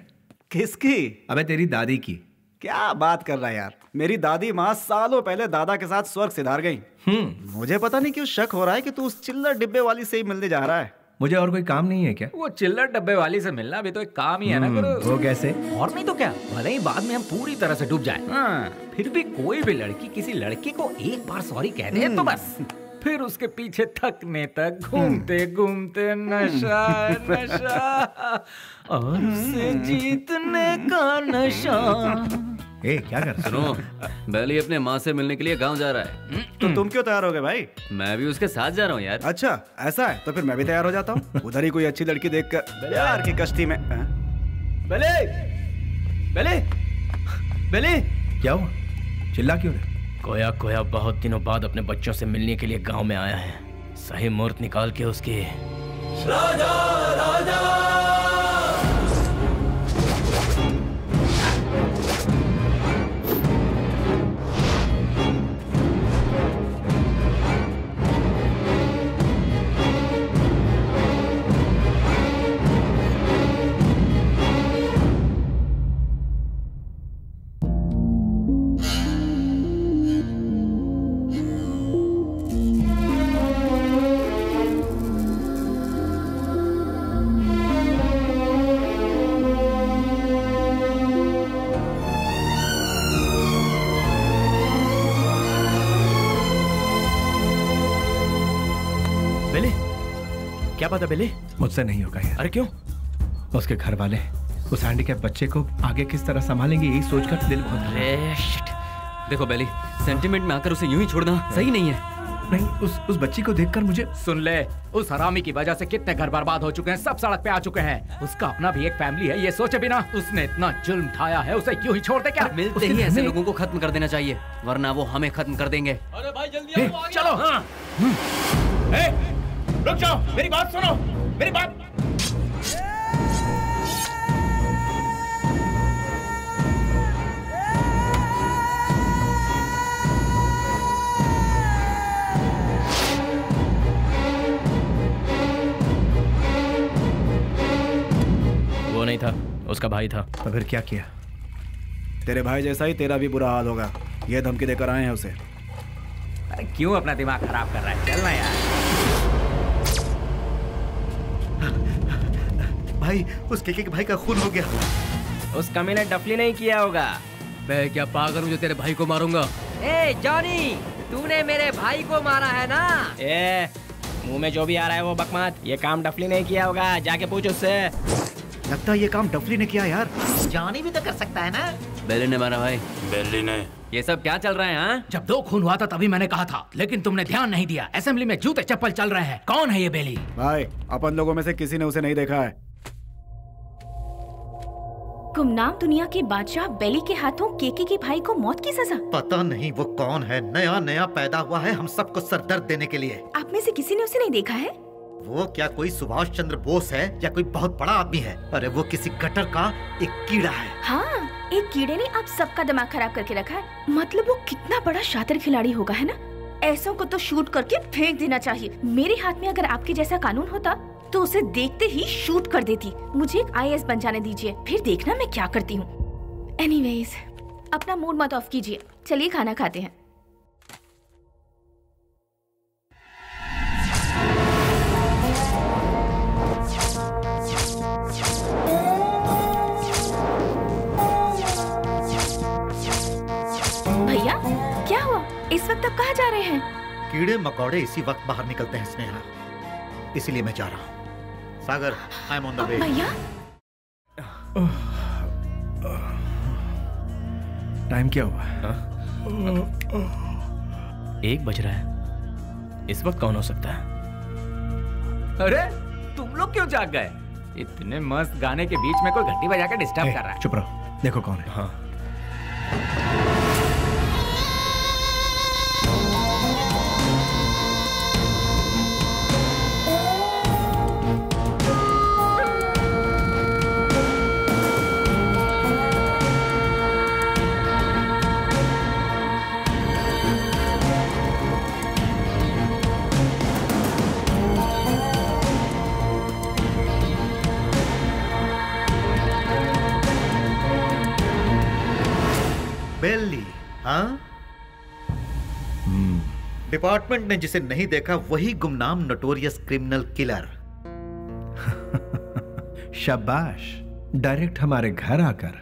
किसकी? अबे तेरी दादी की। क्या बात कर रहा है यार, मेरी दादी माँ सालों पहले दादा के साथ स्वर्ग सिधार गई। मुझे पता नहीं क्यों शक हो रहा है कि तू उस चिल्लर डिब्बे वाली से ही मिलने जा रहा है। मुझे और कोई काम नहीं है क्या? वो चिल्लर डब्बे वाली से मिलना भी तो एक काम ही है ना गुरु। वो कैसे? और नहीं तो क्या, भले ही बाद में हम पूरी तरह से डूब जाए, फिर भी कोई भी लड़की किसी लड़के को एक बार सॉरी कह दे तो बस फिर उसके पीछे थकने तक घूमते घूमते नशा नशा और उसे जीतने का नशा। ए, क्या कर? सुनो, बेली अपने माँ से मिलने के लिए गांव जा रहा है। तो तुम क्यों तैयार हो गए भाई? मैं भी उसके साथ जा रहा हूँ यार। अच्छा ऐसा है, तो फिर मैं भी तैयार हो जाता हूँ। उधर ही कोई अच्छी लड़की देखकर प्यार की कश्ती में। बेले, बेले, बेले, क्या हुआ? चिल्ला क्यों रहे? कोया कोया बहुत दिनों बाद अपने बच्चों से मिलने के लिए गांव में आया है। सही मुहूर्त निकाल के उसके राजा राजा बात है बेली? मुझसे नहीं होगा यार। अरे क्यों? उसके घर वाले उस हैंडीकैप बच्चे को आगे किस तरह संभालेंगे, यही सोचकर दिल बहुत। देखो बेली, सेंटिमेंट में आकर उसे यूं ही छोड़ना सही नहीं है। नहीं, उस बच्ची को देखकर मुझे। सुन ले, उस हरामी की वजह से कितने घर बर्बाद हो चुके हैं, सब सड़क पे आ चुके हैं। उसका अपना भी एक फैमिली है, ये सोचे बिना उसने इतना जुल्म ढाया है, उसे क्यों ही छोड़ दे क्या? मिलते ही ऐसे लोगों को खत्म कर देना चाहिए, वरना वो हमें खत्म कर देंगे। अरे भाई जल्दी आओ, चलो। हाँ। रुक जाओ, मेरी बात सुनो, मेरी बात। वो नहीं था, उसका भाई था। तो फिर क्या किया? तेरे भाई जैसा ही तेरा भी बुरा हाल होगा, ये धमकी देकर आए हैं उसे। अरे क्यों अपना दिमाग खराब कर रहा है, चलना यार। भाई, उस केके के भाई का खून हो गया। उस कमीने डफली नहीं किया होगा। मैं क्या पागल हूँ जो तेरे भाई को मारूंगा? ए जॉनी, तूने मेरे भाई को मारा है ना? ए, मुंह में जो भी आ रहा है वो बकवास। ये काम डफली नहीं किया होगा, जाके पूछ उससे। लगता है ये काम डफली ने किया यार। जॉनी भी तो कर सकता है ना? बेली ने मारा भाई। बेली ने। ये सब क्या चल रहा है? हाँ, जब 2 खून हुआ था तभी मैंने कहा था, लेकिन तुमने ध्यान नहीं दिया। असेंबली में जूते चप्पल चल रहे हैं। कौन है ये बेली? भाई, अपन लोगों में से किसी ने उसे नहीं देखा है। गुमनाम दुनिया के बादशाह बेली के हाथों केके के भाई को मौत की सजा। पता नहीं वो कौन है, नया नया पैदा हुआ है हम सबको सरदर्द देने के लिए। आप में से किसी ने उसे नहीं देखा है? वो क्या कोई सुभाष चंद्र बोस है या कोई बहुत बड़ा आदमी है? अरे वो किसी गटर का एक कीड़ा है। हाँ, एक कीड़े ने आप सबका दिमाग खराब करके रखा है। मतलब वो कितना बड़ा शातिर खिलाड़ी होगा, है ना? ऐसों को तो शूट करके फेंक देना चाहिए। मेरे हाथ में अगर आपके जैसा कानून होता तो उसे देखते ही शूट कर देती। मुझे एक IAS बन जाने दीजिए, फिर देखना मैं क्या करती हूँ। एनीवेज, अपना मूड मत ऑफ कीजिए, चलिए खाना खाते हैं। भैया, क्या हुआ? इस वक्त आप कहाँ जा रहे हैं? कीड़े मकोड़े इसी वक्त बाहर निकलते हैं स्नेहा, इसीलिए मैं जा रहा हूँ। Sagar, I am on the way. भैया, टाइम क्या हुआ? 1 बज रहा है। इस वक्त कौन हो सकता है? अरे तुम लोग क्यों जाग गए? इतने मस्त गाने के बीच में कोई घंटी बजा के डिस्टर्ब कर रहा है। चुप रहो, देखो कौन है। हाँ। बेली, हाँ? डिपार्टमेंट ने जिसे नहीं देखा वही गुमनाम नोटोरियस क्रिमिनल किलर। शाबाश, डायरेक्ट हमारे घर आकर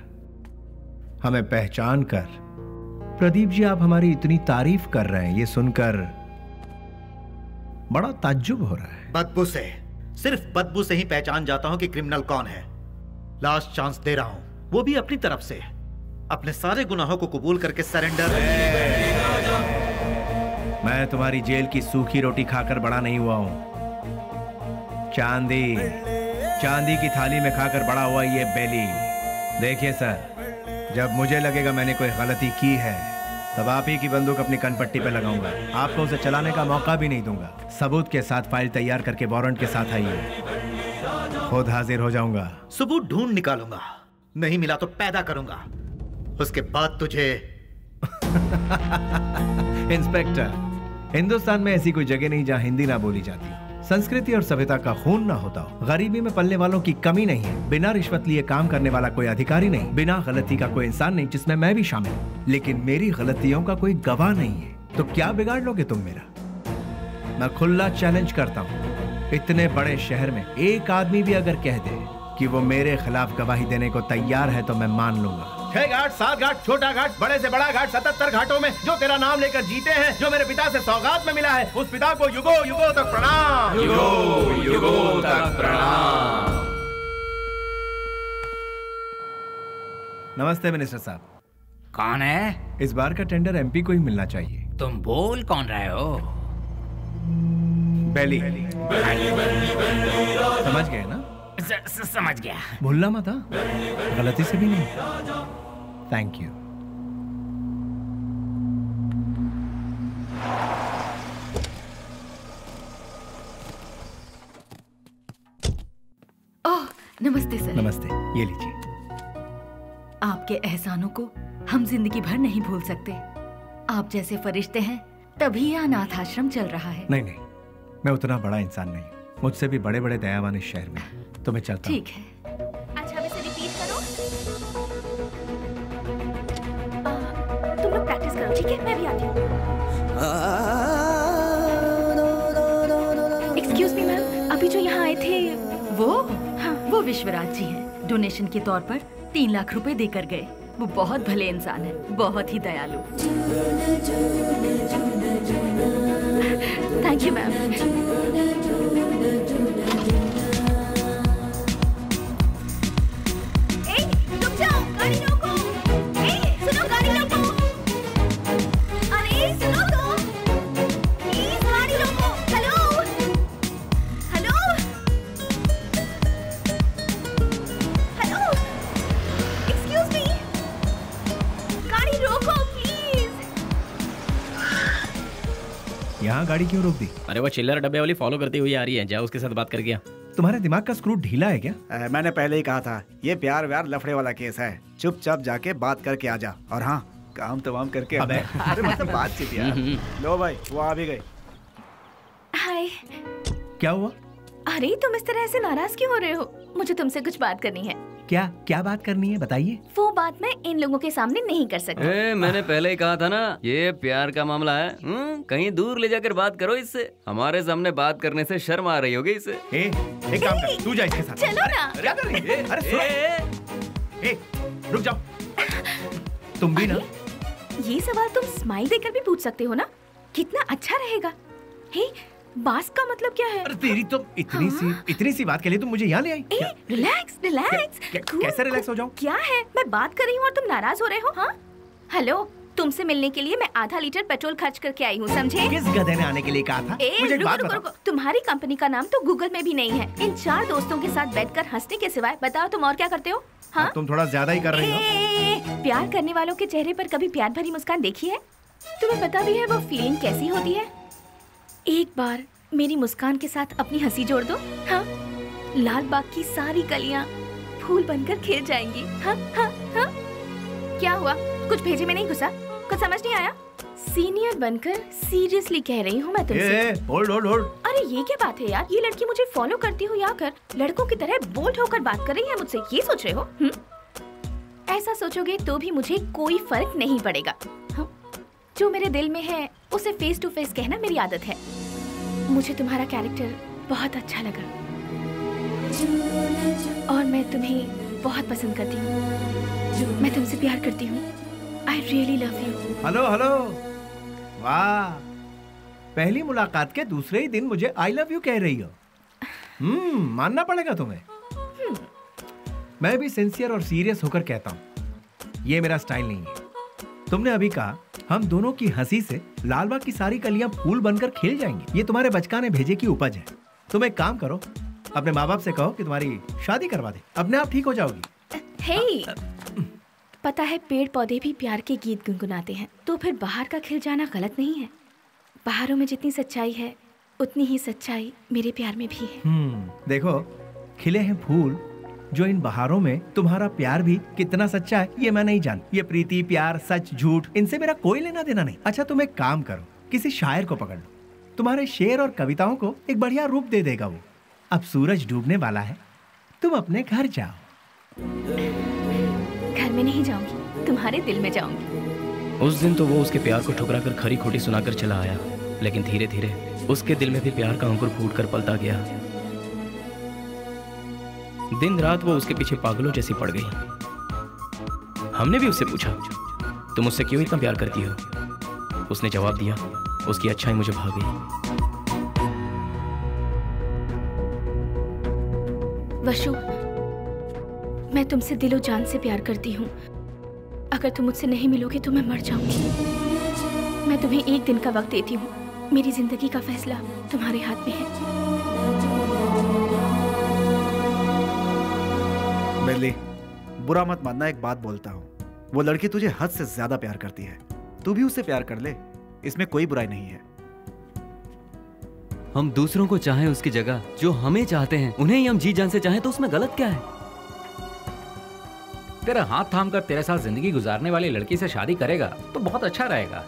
हमें पहचान कर। प्रदीप जी, आप हमारी इतनी तारीफ कर रहे हैं, ये सुनकर बड़ा ताज्जुब हो रहा है। बदबू से, सिर्फ बदबू से ही पहचान जाता हूं कि क्रिमिनल कौन है। लास्ट चांस दे रहा हूं, वो भी अपनी तरफ से। अपने सारे गुनाहों को कबूल करके सरेंडर। मैं तुम्हारी जेल की सूखी रोटी खाकर बड़ा नहीं हुआ हूं। चांदी की थाली में खाकर बड़ा हुआ ये बेली। देखिए सर, जब मुझे लगेगा मैंने कोई गलती की है तब आप ही की बंदूक अपनी कनपट्टी पे लगाऊंगा। आपको उसे चलाने का मौका भी नहीं दूंगा। सबूत के साथ फाइल तैयार करके वारंट के साथ आइए, खुद हाजिर हो जाऊंगा। सबूत ढूंढ निकालूंगा, नहीं मिला तो पैदा करूंगा, उसके बाद तुझे। इंस्पेक्टर, हिंदुस्तान में ऐसी कोई जगह नहीं जहां हिंदी ना बोली जाती हो, संस्कृति और सभ्यता का खून ना होता हो, गरीबी में पलने वालों की कमी नहीं है, बिना रिश्वत लिए काम करने वाला कोई अधिकारी नहीं, बिना गलती का कोई इंसान नहीं, जिसमें मैं भी शामिल हूं। लेकिन मेरी गलतियों का कोई गवाह नहीं है, तो क्या बिगाड़ लोगे तुम मेरा? मैं खुला चैलेंज करता हूं, इतने बड़े शहर में एक आदमी भी अगर कह दे कि वो मेरे खिलाफ गवाही देने को तैयार है तो मैं मान लूंगा। 6 घाट, 7 घाट, छोटा घाट, बड़े से बड़ा घाट, 77 घाटों में जो तेरा नाम लेकर जीते हैं, जो मेरे पिता से सौगात में मिला है, उस पिता को युगो युगो तक प्रणाम। युगो युगो तक प्रणाम। नमस्ते मिनिस्टर साहब। कौन है? इस बार का टेंडर एमपी को ही मिलना चाहिए। तुम बोल कौन रहे हो? बेली। समझ गए ना? समझ गया। भूलना मत, हाँ? गलती से भी नहीं। Thank you. ओह, नमस्ते सर। नमस्ते, ये लीजिए। आपके एहसानों को हम जिंदगी भर नहीं भूल सकते। आप जैसे फरिश्ते हैं तभी यह अनाथ आश्रम चल रहा है। नहीं, मैं उतना बड़ा इंसान नहीं। मुझसे भी बड़े बड़े दयावान इस शहर में। तो मैं चलता हूं। ठीक है। अच्छा, वैसे रिपीट करो। तुम लोग प्रैक्टिस करो, ठीक है? मैं भी आती हूँ। एक्सक्यूज मी मैम, अभी जो यहाँ आए थे वो? हाँ, वो विश्वराज जी हैं। डोनेशन के तौर पर 3 लाख रुपए देकर गए। वो बहुत भले इंसान है, बहुत ही दयालु। Thank you ma'am. रुक जाओ, गाड़ी रोको। सुनो, गाड़ी रोको। अरे सुनो तो, प्लीज गाड़ी रोको। Hello hello hello, excuse me, गाड़ी रोको प्लीज। यहाँ गाड़ी क्यों रोक दी? अरे वो चिल्लर डब्बे वाली फॉलो करती हुई आ रही है, जाओ उसके साथ बात कर गया। तुम्हारे दिमाग का स्क्रू ढीला है क्या? मैंने पहले ही कहा था, ये प्यार व्यार लफड़े वाला केस है। चुपचाप जाके बात करके आ जा। और हाँ, काम तमाम करके अबे। अरे मतलब बातचीत यार। लो भाई, वो आ भी गई। हाय। क्या हुआ? अरे तुम इस तरह से नाराज क्यों हो रहे हो? मुझे तुमसे कुछ बात करनी है। क्या बात करनी है, बताइए। वो बात मैं इन लोगों के सामने नहीं कर सकती। मैंने पहले ही कहा था ना, ये प्यार का मामला है। कहीं दूर ले जाकर बात करो इससे। हमारे सामने बात करने से शर्म आ रही होगी इसे। एक काम कर, तू जा इसके साथ। चलो ना। क्या कर रही है? अरे रुक जाओ। तुम भी ना। ये सवाल तुम स्माइल देकर भी पूछ सकते हो ना? कितना अच्छा रहेगा। हे, बास का मतलब क्या है? अरे तेरी तो इतनी सी बात के लिए तुम मुझे यहाँ ले आई। रिलैक्स। कैसे रिलैक्स हो जाऊं? क्या है, मैं बात कर रही हूँ और तुम नाराज हो रहे हो? हाँ हेलो, तुमसे मिलने के लिए मैं आधा लीटर पेट्रोल खर्च करके आई हूँ, समझे? किस गधे ने आने के लिए कहा था? मुझे एक बात बताओ। तुम्हारी कंपनी का नाम तो गूगल में भी नहीं है। इन 4 दोस्तों के साथ बैठकर हंसने के सिवाय बताओ तुम और क्या करते हो? हाँ, तुम थोड़ा ज्यादा ही कर रही हो। प्यार करने वालों के चेहरे पर कभी प्यार भरी मुस्कान देखी है? तुम्हें पता भी है वो फीलिंग कैसी होती है? एक बार मेरी मुस्कान के साथ अपनी हंसी जोड़ दो। हाँ, लाल बाग की सारी कलियां फूल बनकर खिल जाएंगी। हाँ हाँ हाँ। क्या हुआ, कुछ भेजे में नहीं घुसा? कुछ समझ नहीं आया? सीनियर बनकर सीरियसली कह रही हूँ मैं तुमसे। होल्ड। अरे ये क्या बात है यार, ये लड़की मुझे फॉलो करती हुई आकर लड़कों की तरह बोल्ड होकर बात कर रही है मुझसे, ये सोच रहे हो? ऐसा सोचोगे तो भी मुझे कोई फर्क नहीं पड़ेगा। जो मेरे दिल में है उसे फेस टू फेस कहना मेरी आदत है। मुझे तुम्हारा कैरेक्टर बहुत अच्छा लगा और मैं तुम्हें बहुत पसंद करती हूँ। मैं तुमसे प्यार करती हूँ। I really love you। Hello. वाह, पहली मुलाकात के दूसरे ही दिन मुझे I love you कह रही हो। मानना पड़ेगा तुम्हें। मैं भी सिंसियर और सीरियस होकर कहता हूँ, ये मेरा स्टाइल नहीं है। तुमने अभी कहा हम दोनों की हंसी से लालबाग की सारी कलियां फूल बनकर खिल जाएंगी। ये तुम्हारे बचकाने भेजे की उपज है। तुम एक काम करो, अपने माँ बाप से कहो कि तुम्हारी शादी करवा दे, अपने आप ठीक हो जाओगी। हे, पता है पेड़ पौधे भी प्यार के गीत गुनगुनाते हैं, तो फिर बाहर का खिल जाना गलत नहीं है। बाहरों में जितनी सच्चाई है उतनी ही सच्चाई मेरे प्यार में भी है। देखो, खिले हैं फूल, जो इन बहारों में तुम्हारा प्यार भी कितना सच्चा है ये मैं नहीं जान। ये प्रीति, प्यार, सच, झूठ, इनसे मेरा कोई लेना देना नहीं। अच्छा तुम एक काम करो, किसी शायर को पकड़ लो, तुम्हारे शेर और कविताओं को एक बढ़िया रूप दे देगा वो। अब सूरज डूबने वाला है, तुम अपने घर जाओ। घर में नहीं जाऊंगी, तुम्हारे दिल में जाऊंगी। उस दिन तो वो उसके प्यार को ठुकरा कर खरी खोटी सुनाकर चला आया, लेकिन धीरे धीरे उसके दिल में भी प्यार का अंकुर फूट कर पलता गया। दिन रात वो उसके पीछे पागलों जैसी पड़ गई। हमने भी उससे पूछा, तुम मुझसे क्यों इतना प्यार करती हो? उसने जवाब दिया, उसकी अच्छाई मुझे भा गई। वशु, मैं तुमसे दिलो जान से प्यार करती हूँ। अगर तुम मुझसे नहीं मिलोगे तो मैं मर जाऊंगी। मैं तुम्हें एक दिन का वक्त देती हूँ। मेरी जिंदगी का फैसला तुम्हारे हाथ में है। बेली, बुरा मत मानना, एक बात बोलता हूँ। वो लड़की तुझे हद से ज्यादा प्यार करती है। तू भी उससे प्यार कर ले, इसमें कोई बुराई नहीं है। हम दूसरों को चाहें उसकी जगह जो हमें चाहते हैं, उन्हें ही हम जी जान से चाहें तो उसमें गलत क्या है? तेरा हाथ थाम कर तेरे साथ जिंदगी गुजारने वाली लड़की से शादी करेगा तो बहुत अच्छा रहेगा।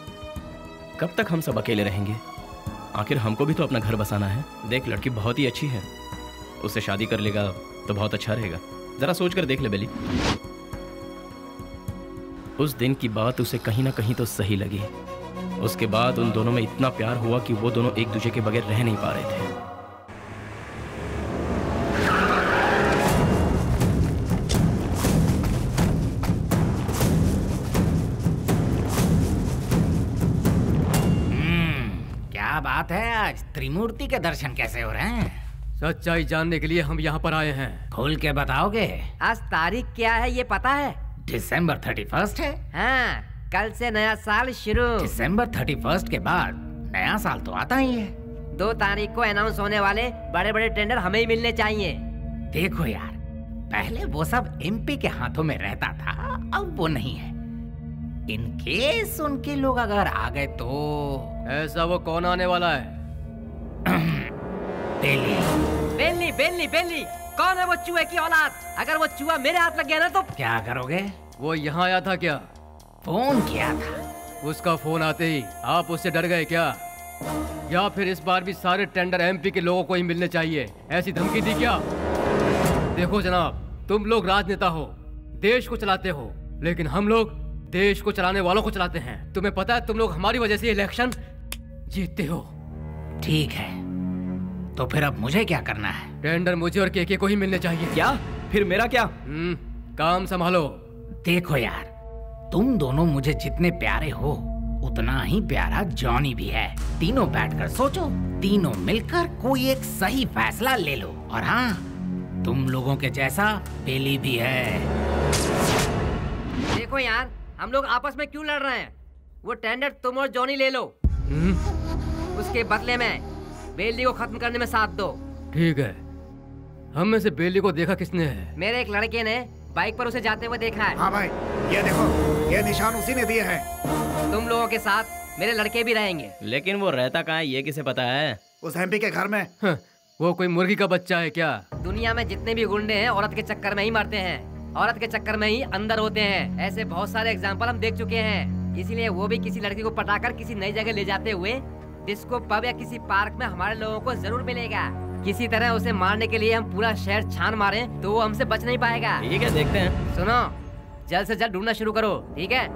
कब तक हम सब अकेले रहेंगे? आखिर हमको भी तो अपना घर बसाना है। देख, लड़की बहुत ही अच्छी है, उससे शादी कर लेगा तो बहुत अच्छा रहेगा। जरा सोच कर देख ले बेली। उस दिन की बात उसे कहीं ना कहीं तो सही लगी। उसके बाद उन दोनों में इतना प्यार हुआ कि वो दोनों एक दूसरे के बगैर रह नहीं पा रहे थे। क्या बात है, आज त्रिमूर्ति के दर्शन कैसे हो रहे हैं? सच्चाई जानने के लिए हम यहाँ पर आए हैं। खोल के बताओगे? आज तारीख क्या है ये पता है? दिसंबर 31 है। हाँ, कल से नया साल शुरू। दिसंबर 31 के बाद नया साल तो आता ही है। 2 तारीख को अनाउंस होने वाले बड़े बड़े टेंडर हमें ही मिलने चाहिए। देखो यार, पहले वो सब एमपी के हाथों में रहता था, अब वो नहीं है। इन केस उनके लोग अगर आ गए तो। ऐसा वो कौन आने वाला है? बेली। बेली बेली बेली, कौन है वो चूहे की औलाद? अगर वो चूहा मेरे हाथ लग गया ना तो क्या करोगे? वो यहाँ आया था क्या? फोन किया था। उसका फोन आते ही आप उससे डर गए क्या? या फिर इस बार भी सारे टेंडर एमपी के लोगों को ही मिलने चाहिए, ऐसी धमकी दी क्या? देखो जनाब, तुम लोग राजनेता हो, देश को चलाते हो, लेकिन हम लोग देश को चलाने वालों को चलाते हैं। तुम्हें पता है तुम लोग हमारी वजह से इलेक्शन जीतते हो। ठीक है, तो फिर अब मुझे क्या करना है? टेंडर मुझे और केके को ही मिलने चाहिए। क्या? फिर मेरा क्या? काम संभालो। देखो यार, तुम दोनों मुझे जितने प्यारे हो उतना ही प्यारा जॉनी भी है। तीनों बैठकर सोचो, तीनों मिलकर कोई एक सही फैसला ले लो। और हाँ, तुम लोगों के जैसा बेली भी है। देखो यार, हम लोग आपस में क्यों लड़ रहे हैं? वो टेंडर तुम और जॉनी ले लो। उसके बदले में बेली को खत्म करने में साथ दो। ठीक है। हम में से बेली को देखा किसने है? मेरे एक लड़के ने बाइक पर उसे जाते हुए देखा है। हाँ भाई, ये देखो, ये निशान उसी ने दिए हैं। तुम लोगों के साथ मेरे लड़के भी रहेंगे। लेकिन वो रहता कहाँ है ये किसे पता है? उस एमपी के घर में। वो कोई मुर्गी का बच्चा है क्या? दुनिया में जितने भी गुंडे हैं औरत के चक्कर में ही मरते हैं, औरत के चक्कर में ही अंदर होते हैं। ऐसे बहुत सारे एग्जाम्पल हम देख चुके हैं। इसीलिए वो भी किसी लड़की को पटाकर किसी नई जगह ले जाते हुए डिस्को पब या किसी पार्क में हमारे लोगों को जरूर मिलेगा। किसी तरह उसे मारने के लिए हम पूरा शहर छान मारे तो वो हमसे बच नहीं पाएगा। ठीक है, देखते हैं। सुनो, जल्द से जल्द ढूंढना शुरू करो, ठीक है?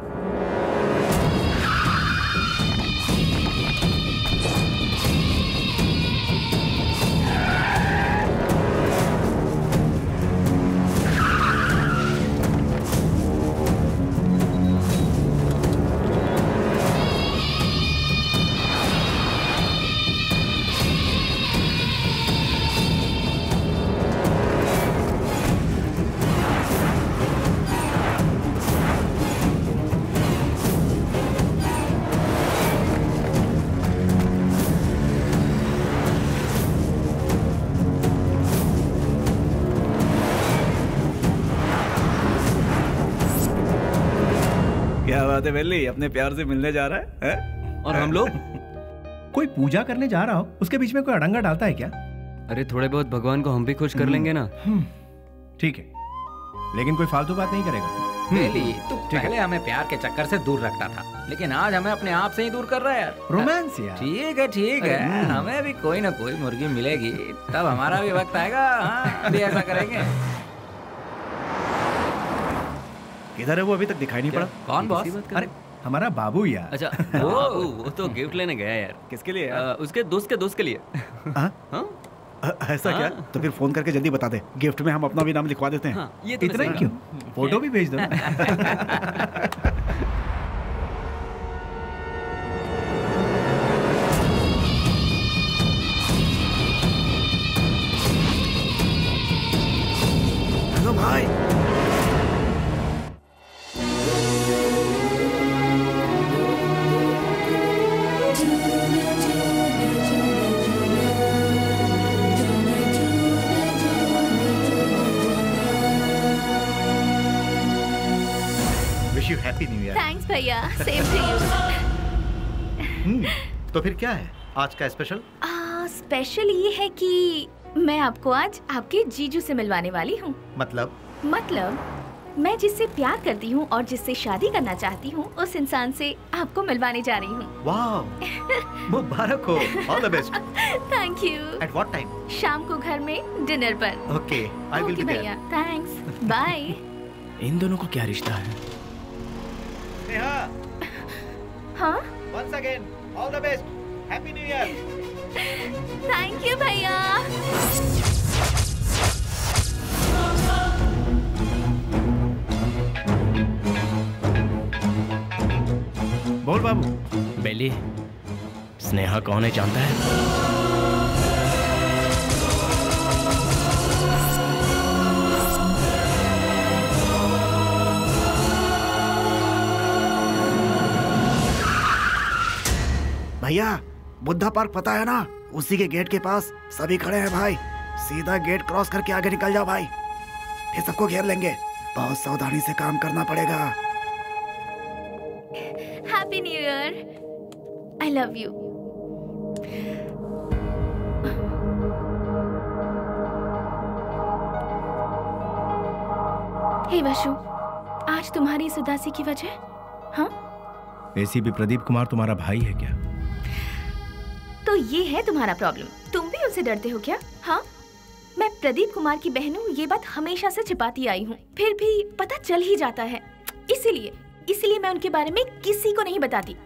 बेली अपने प्यार से मिलने जा रहा है? और हम लोग? कोई पूजा करने जा रहा हो, उसके बीच में कोई अड़ंगा डालता है क्या? अरे थोड़े बहुत भगवान को हम भी खुश कर लेंगे ना। ठीक है, लेकिन कोई फालतू बात नहीं करेगा। बेली, तू पहले हमें प्यार के चक्कर से दूर रखता था, लेकिन आज हमें अपने आप से ही दूर कर रहा है यार। रोमांस यार। ठीक है, ठीक है, हमें भी कोई ना कोई मुर्गी मिलेगी, तब हमारा भी वक्त आएगा। हाँ, अभी ऐसा करेंगे। किधर है वो? अभी तक दिखाई नहीं पड़ा। कौन बॉस? अरे हमारा बाबू यार। अच्छा, वो तो गिफ्ट लेने गया यार। किसके लिए? उसके दोस्त के लिए। ऐसा क्या? तो फिर फोन करके जल्दी बता दे, गिफ्ट में हम अपना भी नाम लिखवा देते हैं। ये तो इतना ही क्यों, फोटो भी भेज दो। हेलो भाई। Wish you happy new year. Thanks भैया, सेम टू यू। तो फिर क्या है आज का स्पेशल? स्पेशल ये है कि मैं आपको आज आपके जीजू से मिलवाने वाली हूँ। मतलब मैं जिससे प्यार करती हूँ और जिससे शादी करना चाहती हूँ, उस इंसान से आपको मिलवाने जा रही हूँ। वाह, मुबारक हो, all the best. Thank you. At what time? शाम को घर में डिनर पर। Okay, I will be there. भैया, थैंक्स, बाय। इन दोनों को क्या रिश्ता है? नेहा। हाँ? Once again, all the best. Happy New Year. Thank you भैया। बोल बाबू। बेली, स्नेहा कौन है जानता है? भैया, बुद्धा पार्क पता है ना? उसी के गेट के पास सभी खड़े हैं भाई। सीधा गेट क्रॉस करके आगे निकल जाओ भाई, फिर सबको घेर लेंगे। बहुत सावधानी से काम करना पड़ेगा। Happy new year. I love you. Hey Vashu, आज तुम्हारी इस उदासी की वजह? हाँ? एसीपी प्रदीप कुमार तुम्हारा भाई है क्या? तो ये है तुम्हारा प्रॉब्लम, तुम भी उससे डरते हो क्या? हाँ, मैं प्रदीप कुमार की बहन हूँ, ये बात हमेशा से छिपाती आई हूँ, फिर भी पता चल ही जाता है। इसीलिए मैं उनके बारे में किसी को नहीं बताती।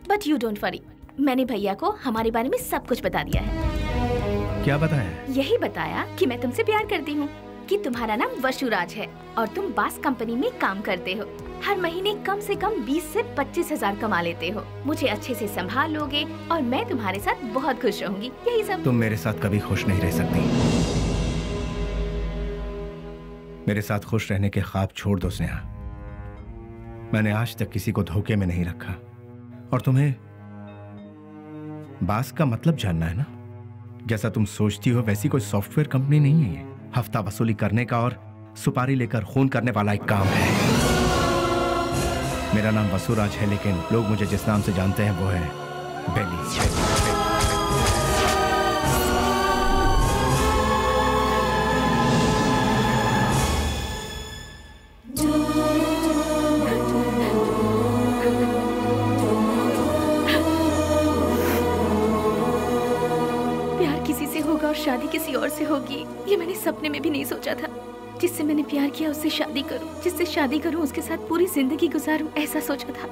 बट यू डोंट वरी, मैंने भैया को हमारे बारे में सब कुछ बता दिया है। क्या बताया? यही बताया कि मैं तुमसे प्यार करती हूँ, कि तुम्हारा नाम वशुराज है और तुम बास कंपनी में काम करते हो। हर महीने कम से कम 20 से 25 हजार कमा लेते हो। मुझे अच्छे से संभाल लोगे और मैं तुम्हारे साथ बहुत खुश रहूंगी। यही सब। तुम मेरे साथ कभी खुश नहीं रह सकती। मेरे साथ खुश रहने के ख्वाब छोड़ दो स्नेहा। मैंने आज तक किसी को धोखे में नहीं रखा। और तुम्हें बास का मतलब जानना है ना? जैसा तुम सोचती हो वैसी कोई सॉफ्टवेयर कंपनी नहीं है ये। हफ्ता वसूली करने का और सुपारी लेकर खून करने वाला एक काम है। मेरा नाम वसुराज है, लेकिन लोग मुझे जिस नाम से जानते हैं वो है बेली। प्यार किसी से होगा और शादी किसी और से होगी, ये मैंने सपने में भी नहीं सोचा था। जिससे मैंने प्यार किया उससे शादी करूं, जिससे शादी करूं उसके साथ पूरी जिंदगी गुजारूं, ऐसा सोचा था।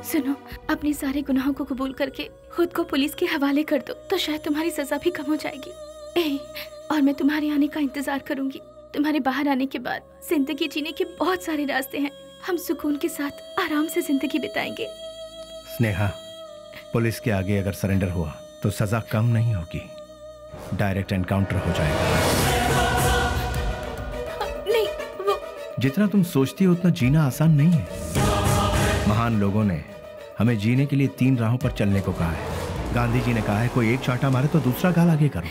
सुनो, अपने सारे गुनाहों को कबूल करके खुद को पुलिस के हवाले कर दो, तो शायद तुम्हारी सजा भी कम हो जाएगी। और मैं तुम्हारे आने का इंतजार करूंगी। तुम्हारे बाहर आने के बाद जिंदगी जीने के बहुत सारे रास्ते हैं। हम सुकून के साथ आराम से जिंदगी बिताएंगे। स्नेहा, पुलिस के आगे अगर सरेंडर हुआ तो सजा कम नहीं होगी, डायरेक्ट एनकाउंटर हो जाएगा। जितना तुम सोचती हो उतना जीना आसान नहीं है। महान लोगों ने हमें जीने के लिए 3 राहों पर चलने को कहा है। गांधी जी ने कहा है, कोई एक चांटा मारे तो दूसरा गाल आगे करो,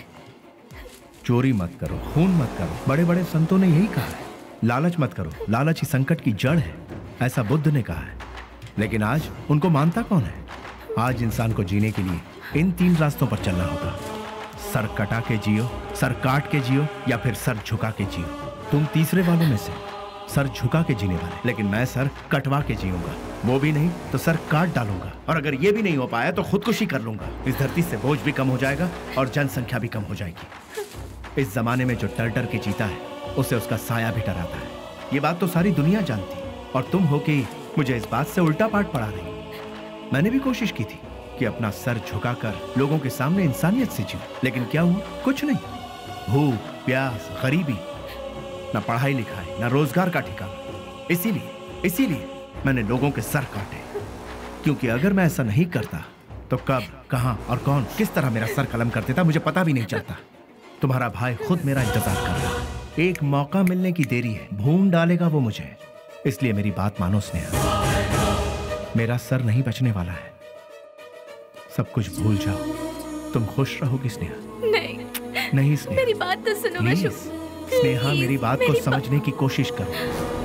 चोरी मत करो, खून मत करो। बड़े बड़े संतों ने यही कहा है। लालच मत करो, लालच ही संकट की जड़ है, ऐसा बुद्ध ने कहा है। लेकिन आज उनको मानता कौन है? आज इंसान को जीने के लिए इन 3 रास्तों पर चलना होगा। सर कटा के जियो, सर काट के जियो, या फिर सर झुका के जियो। तुम तीसरे वालों में से सर झुका के जीने वाले, लेकिन मैं सर कटवा के जीऊंगा। वो भी नहीं तो सर काट डालूंगा, और अगर ये भी नहीं हो पाया तो खुदकुशी कर लूंगा। इस धरती से बोझ भी कम हो जाएगा और जनसंख्या भी कम हो जाएगी। इस जमाने में जो डर डर के जीता है उसे उसका साया भी डराता है। ये बात तो सारी दुनिया जानती, और तुम हो कि मुझे इस बात से उल्टा पाठ पढ़ा रही। मैंने भी कोशिश की थी, कि अपना सर झुकाकर लोगों के सामने इंसानियत से जीऊं, लेकिन क्या हुआ? कुछ नहीं। भूख, प्यास, गरीबी, न पढ़ाई लिखाई, न रोजगार का ठिकाना। इसीलिए मैंने लोगों के सर काटे, क्योंकि अगर मैं ऐसा नहीं करता तो कब, कहां और कौन किस तरह मेरा सर कलम कर देता मुझे पता भी नहीं चलता। तुम्हारा भाई खुद मेरा इंतजार कर रहा है। एक मौका मिलने की देरी है, भून डालेगा वो मुझे। इसलिए मेरी बात मानो स्नेहा, मेरा सर नहीं बचने वाला है। सब कुछ भूल जाओ, तुम खुश रहोगी स्नेहा। नहीं स्नेहा, मेरी बात तो सुनो। प्लीज स्नेहा, मेरी बात को समझने की कोशिश करो।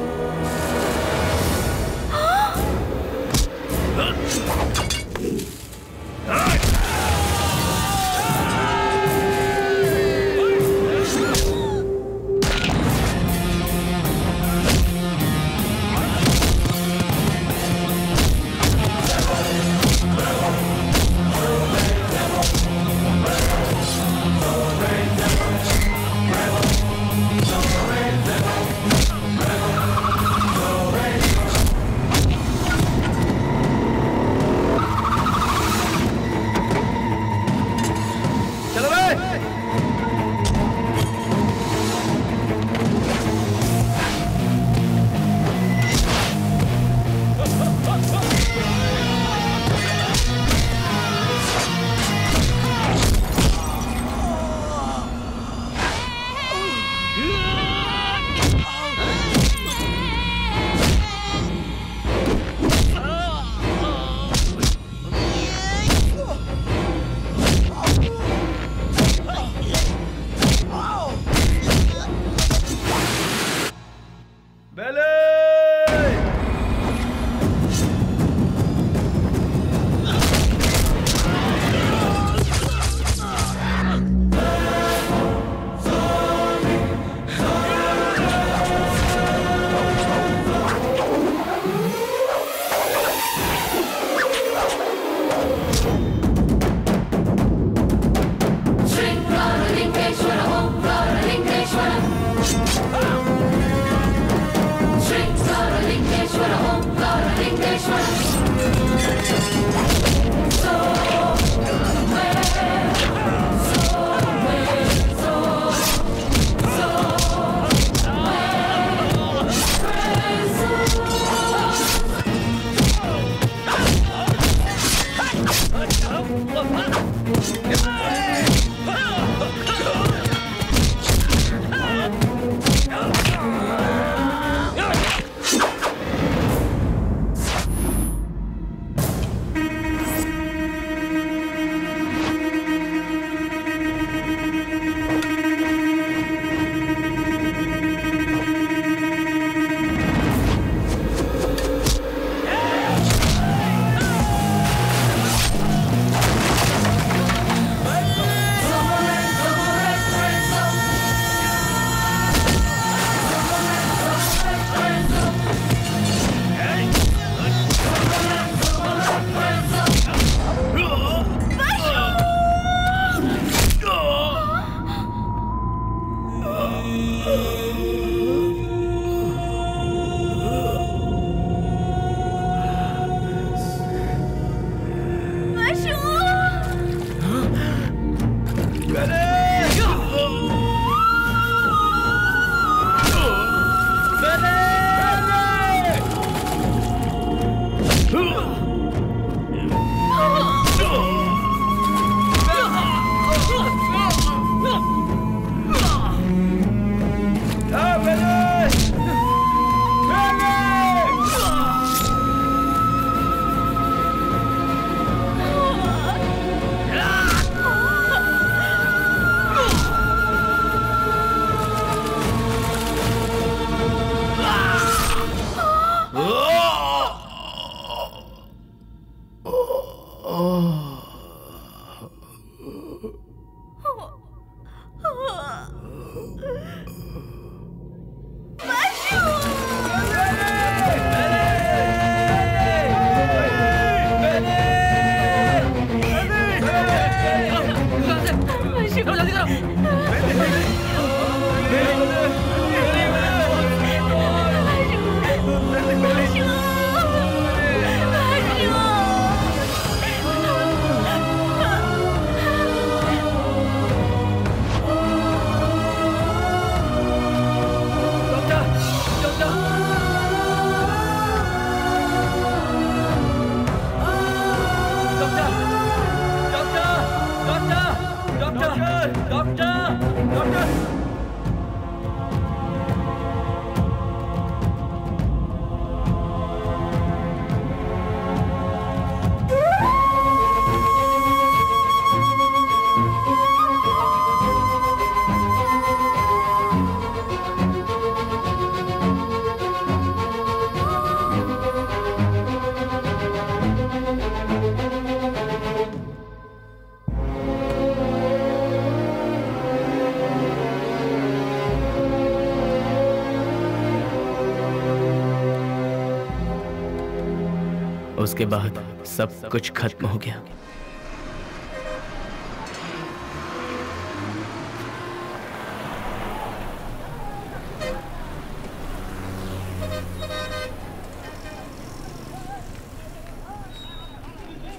उसके बाद सब कुछ खत्म हो गया।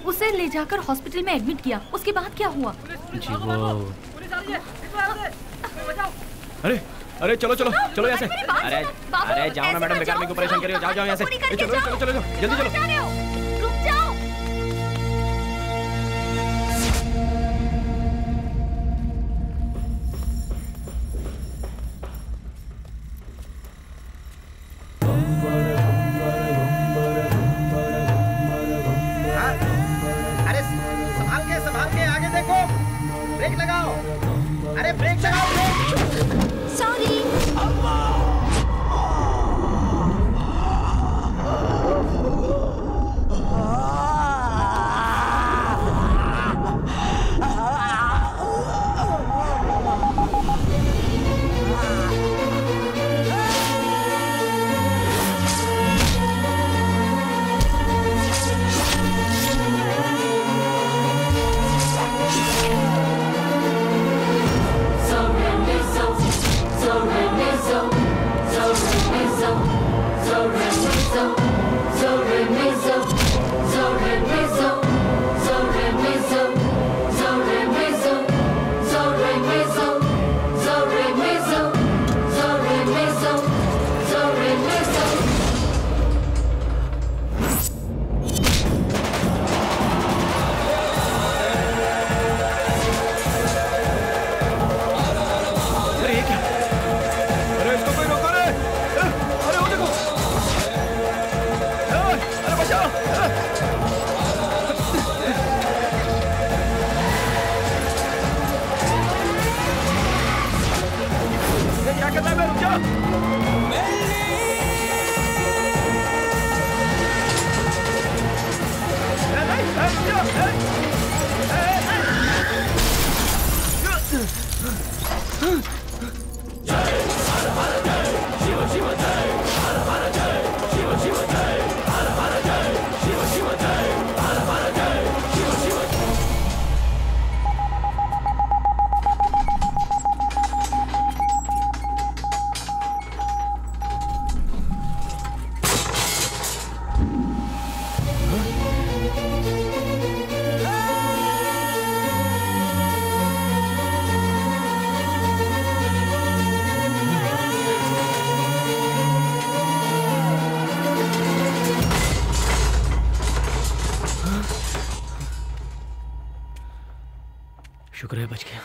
उसे ले जाकर हॉस्पिटल में एडमिट किया। उसके बाद क्या हुआ? जी वो अरे चलो चलो चलो यहाँ से। अरे जाओ ना मैडम, बेकार मेरे को परेशान करियो। जाओ यहाँ से। चलो चलो चलो जल्दी चलो। रुक जाओ। अरे संभाल के आगे देखो। ब्रेक लगाओ। अरे ब्रेक लगाओ। सॉरी। शुक्र है बच गया।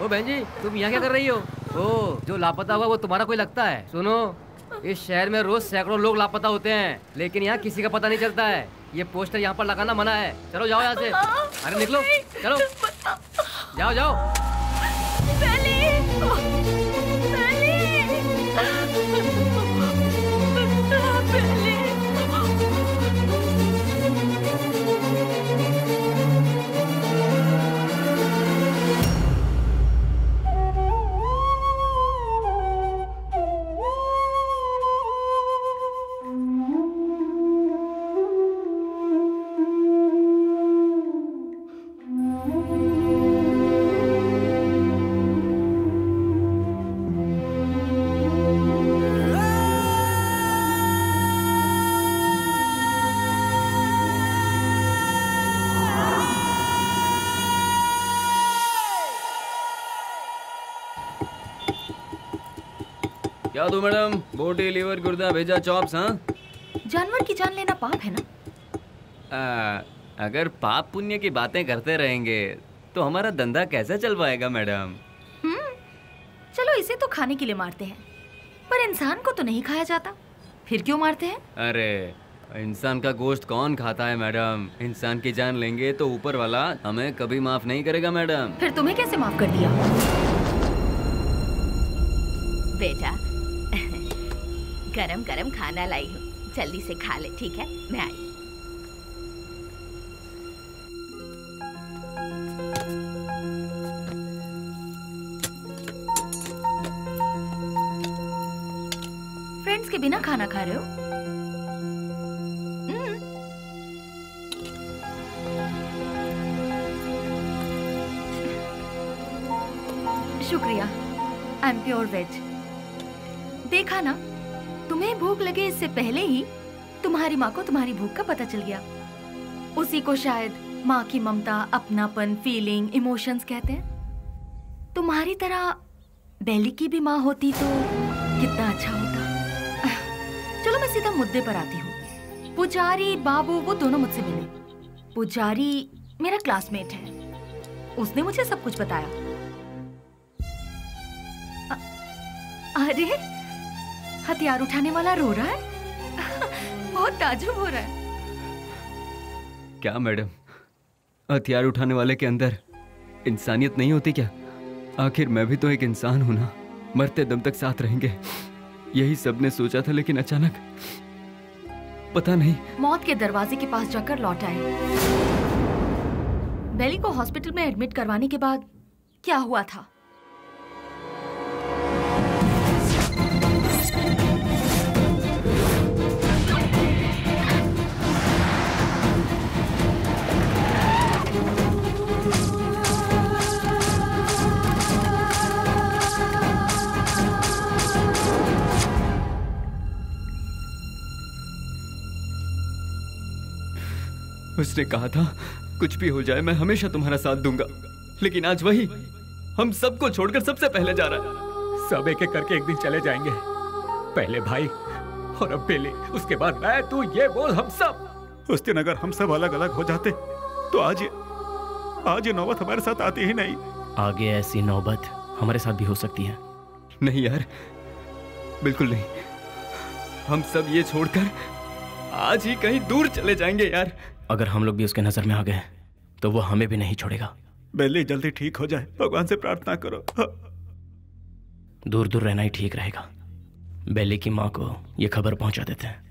बहन जी, तुम यहाँ क्या कर रही हो? ओ, जो लापता हुआ वो तुम्हारा कोई लगता है? सुनो, इस शहर में रोज सैकड़ों लोग लापता होते हैं, लेकिन यहाँ किसी का पता नहीं चलता है। ये पोस्टर यहाँ पर लगाना मना है। चलो जाओ यहाँ से। अरे निकलो, चलो जाओ जाओ। क्या दो मैडम? बोटी, लीवर, गुर्दा, भेजा, चॉप्स। हाँ, जानवर की जान लेना पाप है ना? अगर पाप पुण्य की बातें करते रहेंगे तो हमारा धंधा कैसे चल पाएगा मैडम? चलो इसे तो खाने के लिए मारते हैं, पर इंसान को तो नहीं खाया जाता। फिर क्यों मारते हैं? अरे इंसान का गोश्त कौन खाता है मैडम? इंसान की जान लेंगे तो ऊपर वाला हमें कभी माफ नहीं करेगा मैडम। फिर तुम्हें कैसे माफ कर दिया? बेटा गरम गरम खाना लाई हूँ, जल्दी से खा ले, ठीक है? मैं आई। फ्रेंड्स के बिना खाना खा रहे हो? शुक्रिया, आई एम प्योर वेज। देखा ना, तुम्हें भूख लगे इससे पहले ही तुम्हारी माँ को तुम्हारी भूख का पता चल गया। उसी को शायद माँ की ममता, अपनापन, फीलिंग, इमोशंस कहते हैं। तुम्हारी तरह बेली की भी माँ होती तो कितना अच्छा होता। चलो मैं सीधा मुद्दे पर आती हूँ। पुजारी बाबू वो दोनों मुझसे मिले। पुजारी मेरा क्लासमेट है, उसने मुझे सब कुछ बताया। अरे हथियार उठाने वाला रो रहा है। बहुत ताज्जुब हो रहा है। क्या मैडम, हथियार उठाने वाले के अंदर इंसानियत नहीं होती क्या? आखिर मैं भी तो एक इंसान हूं ना, मरते दम तक साथ रहेंगे, यही सबने सोचा था। लेकिन अचानक पता नहीं, मौत के दरवाजे के पास जाकर लौट आए। बेली को हॉस्पिटल में एडमिट करवाने के बाद क्या हुआ था? उसने कहा था कुछ भी हो जाए मैं हमेशा तुम्हारा साथ दूंगा, लेकिन आज वही हम सबको छोड़कर सबसे पहले जा रहा है। सब एक एक करके एक दिन चले जाएंगे। पहले भाई और अब बेली, उसके बाद मैं, तू, ये वो, हम सब। उस दिन अगर हम सब अलग अलग हो जाते तो आज ये नौबत हमारे साथ आती ही नहीं। आगे ऐसी नौबत हमारे साथ भी हो सकती है। नहीं यार, बिल्कुल नहीं। हम सब ये छोड़कर आज ही कहीं दूर चले जाएंगे यार। अगर हम लोग भी उसके नजर में आ गए तो वो हमें भी नहीं छोड़ेगा। बेली जल्दी ठीक हो जाए, भगवान से प्रार्थना करो। दूर दूर रहना ही ठीक रहेगा। बेली की माँ को ये खबर पहुंचा देते हैं।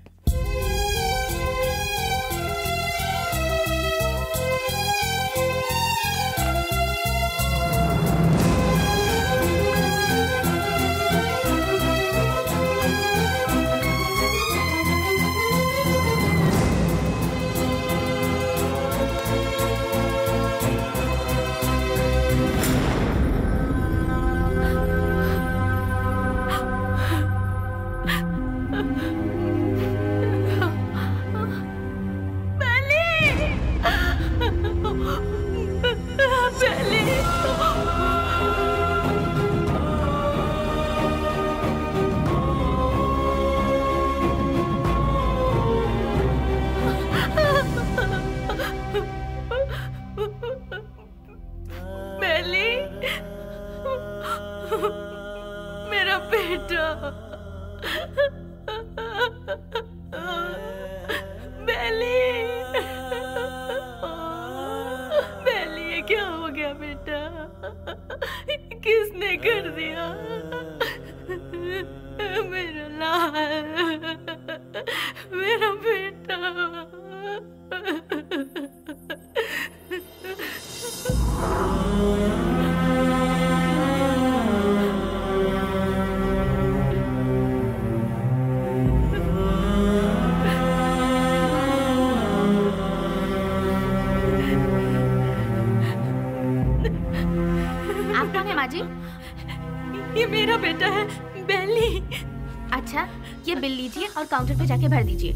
और काउंटर पे जाके भर दीजिए।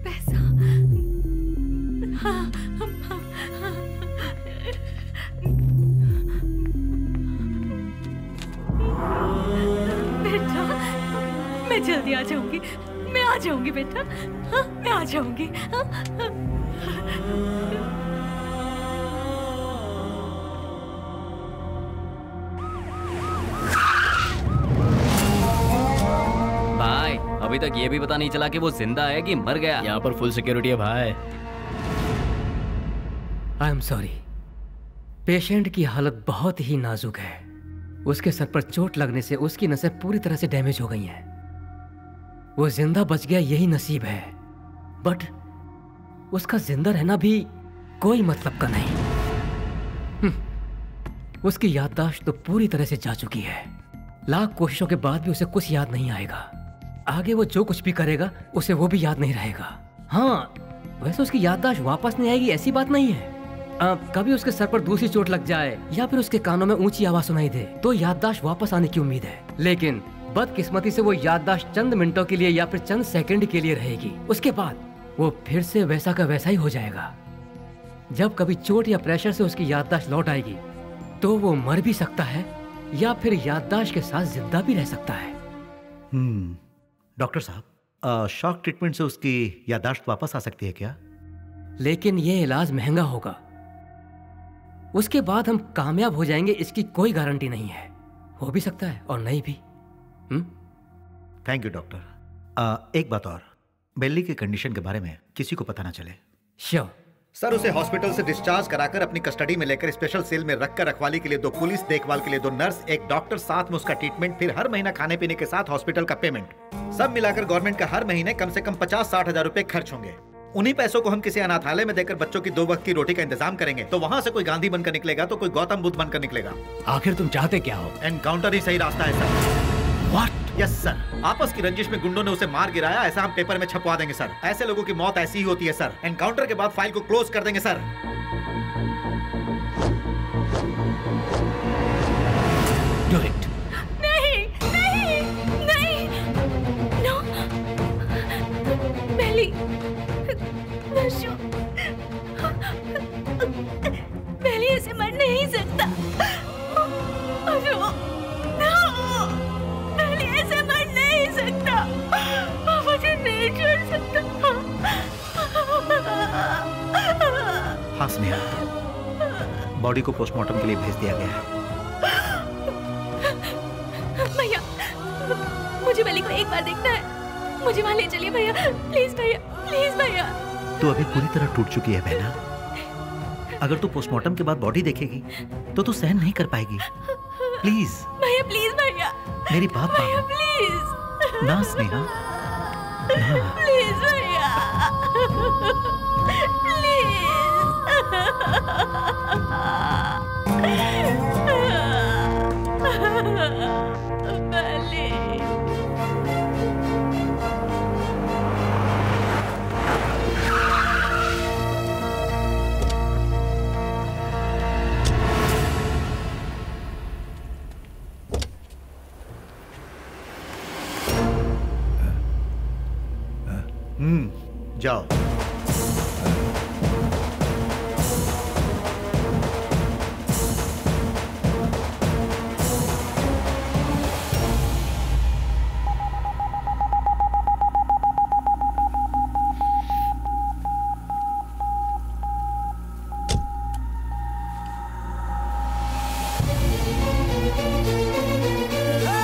पैसा। बेटा, मैं जल्दी आ जाऊंगी। मैं आ जाऊंगी बेटा। मैं आ जाऊंगी। भाई अभी तक ये भी पता नहीं चला कि वो जिंदा है कि मर गया। यहाँ पर फुल सिक्योरिटी है भाई। आई एम सॉरी, पेशेंट की हालत बहुत ही नाजुक है। उसके सर पर चोट लगने से उसकी नसें पूरी तरह से डैमेज हो गई हैं। वो जिंदा बच गया यही नसीब है, बट उसका जिंदा रहना भी कोई मतलब का नहीं। उसकी याददाश्त तो पूरी तरह से जा चुकी है। लाख कोशिशों के बाद भी उसे कुछ याद नहीं आएगा। आगे वो जो कुछ भी करेगा उसे वो भी याद नहीं रहेगा। हाँ, वैसे उसकी याददाश्त वापस नहीं आएगी ऐसी बात नहीं है। कभी उसके सर पर दूसरी चोट लग जाए या फिर उसके कानों में ऊंची आवाज सुनाई दे तो याददाश्त वापस आने की उम्मीद है, लेकिन बदकिस्मती से वो याददाश्त चंद मिनटों के लिए या फिर चंद सेकंड के लिए रहेगी। उसके बाद वो फिर से वैसा का वैसा ही हो जाएगा। जब कभी चोट या प्रेशर से उसकी याददाश्त लौट आएगी तो वो मर भी सकता है या फिर याददाश्त के साथ जिंदा भी रह सकता है। डॉक्टर साहब, शॉक ट्रीटमेंट से उसकी याददाश्त वापस आ सकती है क्या? लेकिन ये इलाज महंगा होगा। उसके बाद हम कामयाब हो जाएंगे इसकी कोई गारंटी नहीं है। हो भी सकता है और नहीं भी। Thank you doctor. एक बात और, बेली की कंडीशन के बारे में किसी को पता ना चले। श्योर सर, उसे हॉस्पिटल से डिस्चार्ज कराकर अपनी कस्टडी में लेकर स्पेशल सेल में रखकर रखवाली के लिए 2 पुलिस, देखभाल के लिए 2 नर्स, एक डॉक्टर, साथ में उसका ट्रीटमेंट, फिर हर महीना खाने पीने के साथ हॉस्पिटल का पेमेंट, सब मिलाकर गवर्नमेंट का हर महीने कम से कम 50-60 हजार रुपए खर्च होंगे। उन्हीं पैसों को हम किसी अनाथालय में देकर बच्चों की 2 वक्त की रोटी का इंतजाम करेंगे तो वहाँ से कोई गांधी बनकर निकलेगा तो कोई गौतम बुद्ध बनकर निकलेगा। आखिर तुम चाहते क्या हो? एनकाउंटर ही सही रास्ता है सर। What? यस सर, आपस की रंजिश में गुंडों ने उसे मार गिराया, ऐसा हम पेपर में छपवा देंगे सर। ऐसे लोगों की मौत ऐसी ही होती है सर। एनकाउंटर के बाद फाइल को क्लोज कर देंगे सर। Do it. नहीं नहीं नहीं, नो, बेली, वशु, बेली ऐसे मर नहीं सकता। वशु, नो, बेली ऐसे मर नहीं सकता। मुझे नहीं छोड़ सकता। हाँ स्नेहा, बॉडी को पोस्टमार्टम के लिए भेज दिया गया है। भैया, मुझे बेली को एक बार देखना है। मुझे वहाँ ले चलिए भैया, प्लीज भैया, प्लीज भैया। तू अभी पूरी तरह टूट चुकी है बहना। अगर तू पोस्टमार्टम के बाद बॉडी देखेगी तो तू सहन नहीं कर पाएगी। प्लीज भैया, प्लीज भैया, मेरी बात भैया, मानो प्लीज ना स्नेहा, ना। प्लीज भैया, जाओ।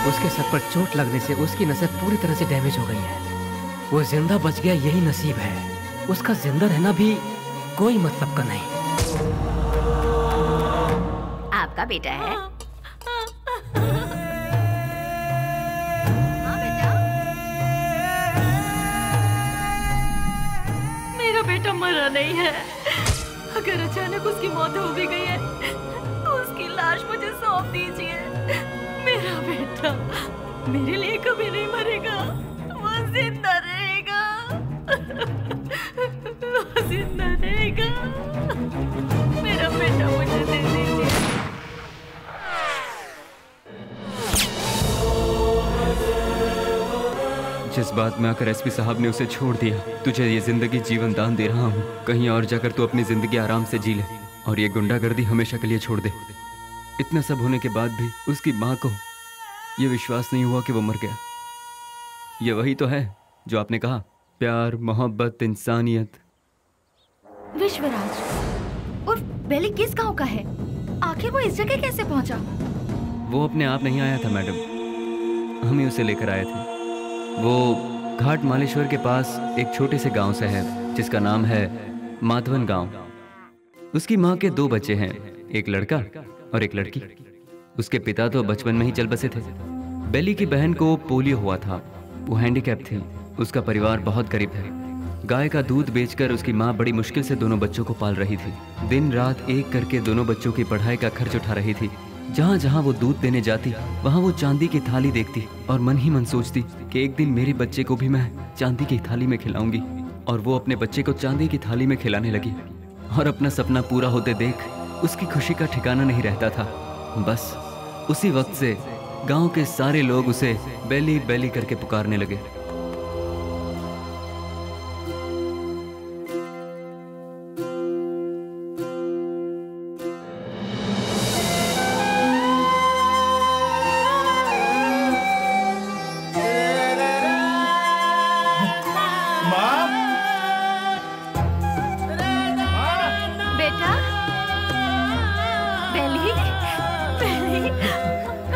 उसके सर पर चोट लगने से उसकी नसें पूरी तरह से डैमेज हो गई हैं। वो जिंदा बच गया यही नसीब है। उसका जिंदा रहना भी कोई मतलब का नहीं। आपका बेटा है? हाँ बेटा, मेरा बेटा मरा नहीं है। अगर अचानक उसकी मौत हो भी गई है तो उसकी लाश मुझे सौंप दीजिए। मेरा बेटा मेरे लिए कभी नहीं मरेगा, वो जिंदा रहेगा, वो जिंदा रहेगा। मेरा बेटा मुझे दे दीजिए। जिस बात में आकर एसपी साहब ने उसे छोड़ दिया, तुझे ये जिंदगी जीवन दान दे रहा हूँ। कहीं और जाकर तू अपनी जिंदगी आराम से जी ले और ये गुंडागर्दी हमेशा के लिए छोड़ दे। इतना सब होने के बाद भी उसकी माँ को ये विश्वास नहीं हुआ कि वो मर गया। ये वही तो है जो आपने कहा, प्यार, मोहब्बत, इंसानियत। विश्वराज और बेली किस गांव का है? आखिर वो इस जगह कैसे पहुंचा? वो अपने आप नहीं आया था मैडम, हम ही उसे लेकर आए थे। वो घाट मालेश्वर के पास एक छोटे से गांव से है जिसका नाम है माधवन गांव। उसकी माँ के 2 बच्चे हैं, एक लड़का और एक लड़की। उसके पिता तो बचपन में ही चल बसे थे। बेली की बहन को पोलियो हुआ था, वो हैंडीकैप थी। उसका परिवार बहुत गरीब है। गाय का दूध बेचकर उसकी माँ बड़ी मुश्किल से दोनों बच्चों को पाल रही थी। दिन रात एक करके दोनों बच्चों की पढ़ाई का खर्च उठा रही थी। जहाँ जहाँ वो दूध देने जाती वहाँ वो चांदी की थाली देखती और मन ही मन सोचती कि एक दिन मेरे बच्चे को भी मैं चांदी की थाली में खिलाऊंगी। और वो अपने बच्चे को चांदी की थाली में खिलाने लगी और अपना सपना पूरा होते देख उसकी खुशी का ठिकाना नहीं रहता था। बस उसी वक्त से गांव के सारे लोग उसे बेली बेली करके पुकारने लगे।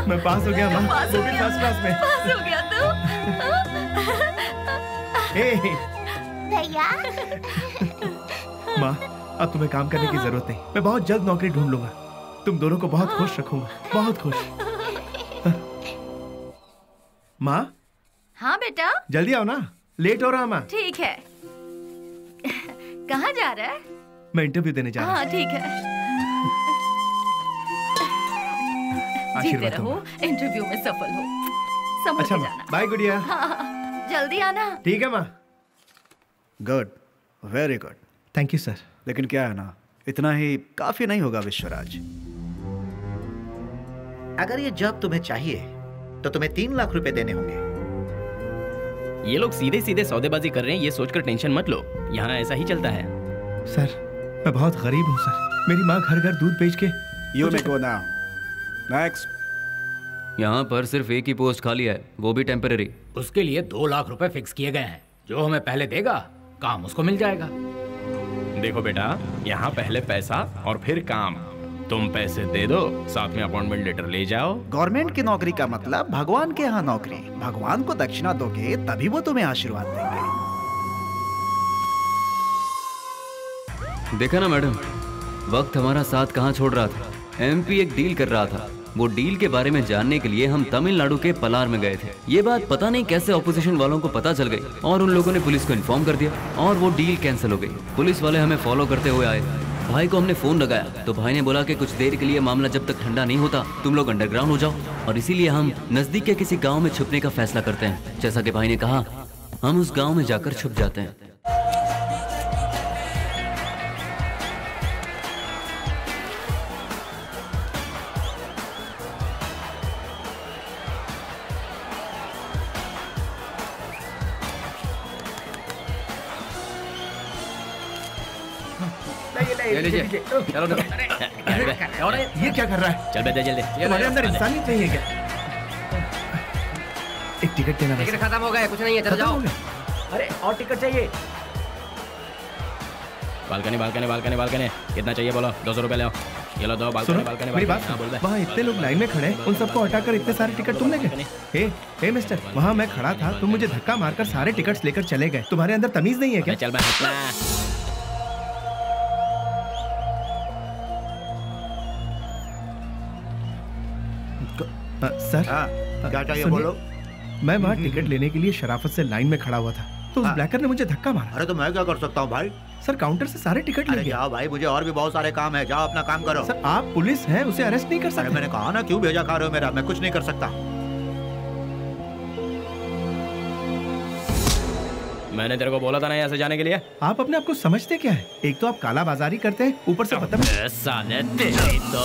मैं पास हो गया माँ, वो भी फर्स्ट क्लास में। पास हो गया तू? भैया। माँ, अब तुम्हें काम करने की जरूरत नहीं। मैं बहुत जल्द नौकरी ढूंढ लूंगा। तुम दोनों को बहुत खुश रखूंगा, बहुत खुश। माँ। हाँ बेटा। जल्दी आओ ना, लेट हो रहा माँ। ठीक है। कहाँ जा रहा है? मैं इंटरव्यू देने जा रहा हूँ। हाँ ठीक है। जीते रहो, इंटरव्यू में सफल हो। संभल के जाना। बाय गुड़िया। हाँ, जल्दी आना। ठीक है माँ। Good, very good. Thank you sir. लेकिन क्या है ना, इतना ही काफी नहीं होगा विश्वराज। अगर ये जॉब तुम्हें चाहिए तो तुम्हें 3 लाख रुपए देने होंगे। ये लोग सीधे सीधे सौदेबाजी कर रहे हैं, ये सोचकर टेंशन मत लो। यहाँ ऐसा ही चलता है। सर, मैं बहुत गरीब हूँ सर। मेरी माँ घर घर दूध बेच के। You may go now. Next. यहाँ पर सिर्फ एक ही पोस्ट खाली है, वो भी टेम्पररी। उसके लिए 2 लाख रुपए फिक्स किए गए हैं। जो हमें पहले देगा काम उसको मिल जाएगा। देखो बेटा, यहाँ पहले पैसा और फिर काम। तुम पैसे दे दो, साथ में अपॉइंटमेंट लेटर ले जाओ। गवर्नमेंट की नौकरी का मतलब भगवान के यहाँ नौकरी। भगवान को दक्षिणा दोगे तभी वो तुम्हें आशीर्वाद देंगे। देखा ना मैडम, वक्त हमारा साथ कहाँ छोड़ रहा था। एमपी एक डील कर रहा था। वो डील के बारे में जानने के लिए हम तमिलनाडु के पलार में गए थे। ये बात पता नहीं कैसे ऑपोजिशन वालों को पता चल गई और उन लोगों ने पुलिस को इन्फॉर्म कर दिया और वो डील कैंसिल हो गई। पुलिस वाले हमें फॉलो करते हुए आए। भाई को हमने फोन लगाया तो भाई ने बोला कि कुछ देर के लिए मामला जब तक ठंडा नहीं होता तुम लोग अंडरग्राउंड हो जाओ, और इसीलिए हम नजदीक के किसी गाँव में छुपने का फैसला करते हैं। जैसा कि भाई ने कहा, हम उस गाँव में जाकर छुप जाते हैं। ले लीजिए। चलो ये क्या कर रहा है? चल बेटा जल्दी। तुम्हारे अंदर इंसानियत नहीं है क्या? एक टिकट देना। टिकट खत्म हो गया, कुछ नहीं है, चलो जाओ। अरे और टिकट चाहिए। बालकनी बालकनी बालकनी बालकनी कितना चाहिए बोलो? 200 रुपए ले आओ। ये लो दो बालकनी बालकनी। मेरी बात, वहाँ इतने लोग लाइन में खड़े हैं, उन सबको हटाकर इतने सारे टिकट तुमने क्या? हे मिस्टर, वहाँ मैं खड़ा था, तुम मुझे धक्का मारकर सारे टिकट्स लेकर चले गए। तुम्हारे अंदर तमीज नहीं है क्या? चल मैं सर, क्या चाहिए बोलो? मैं वहाँ टिकट लेने के लिए शराफत से लाइन में खड़ा हुआ था तो उस ब्लैकर ने मुझे धक्का मारा। अरे तो मैं क्या कर सकता हूँ भाई? सर, काउंटर से सारे टिकट ले गया। जाओ भाई, मुझे और भी बहुत सारे काम है, जाओ अपना काम करो। सर, आप पुलिस हैं, उसे अरेस्ट नहीं कर सकते। मैंने कहा ना, क्यों भेजा खा रहे हो मेरा? मैं कुछ नहीं कर सकता। मैंने तेरे को बोला था ना ऐसे जाने के लिए। आप अपने आप को समझते क्या है? एक तो आप काला बाजारी करते हैं, ऊपर से साले तेरी तो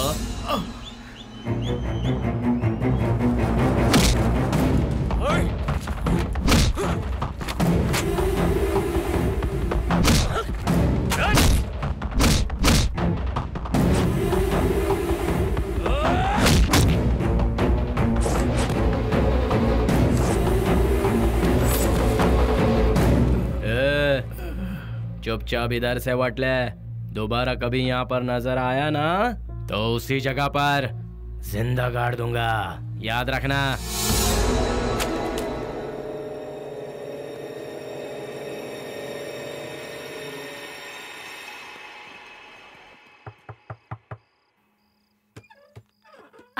चुपचाप इधर से वट ले। दोबारा कभी यहाँ पर नजर आया ना तो उसी जगह पर जिंदा गाड़ दूंगा, याद रखना।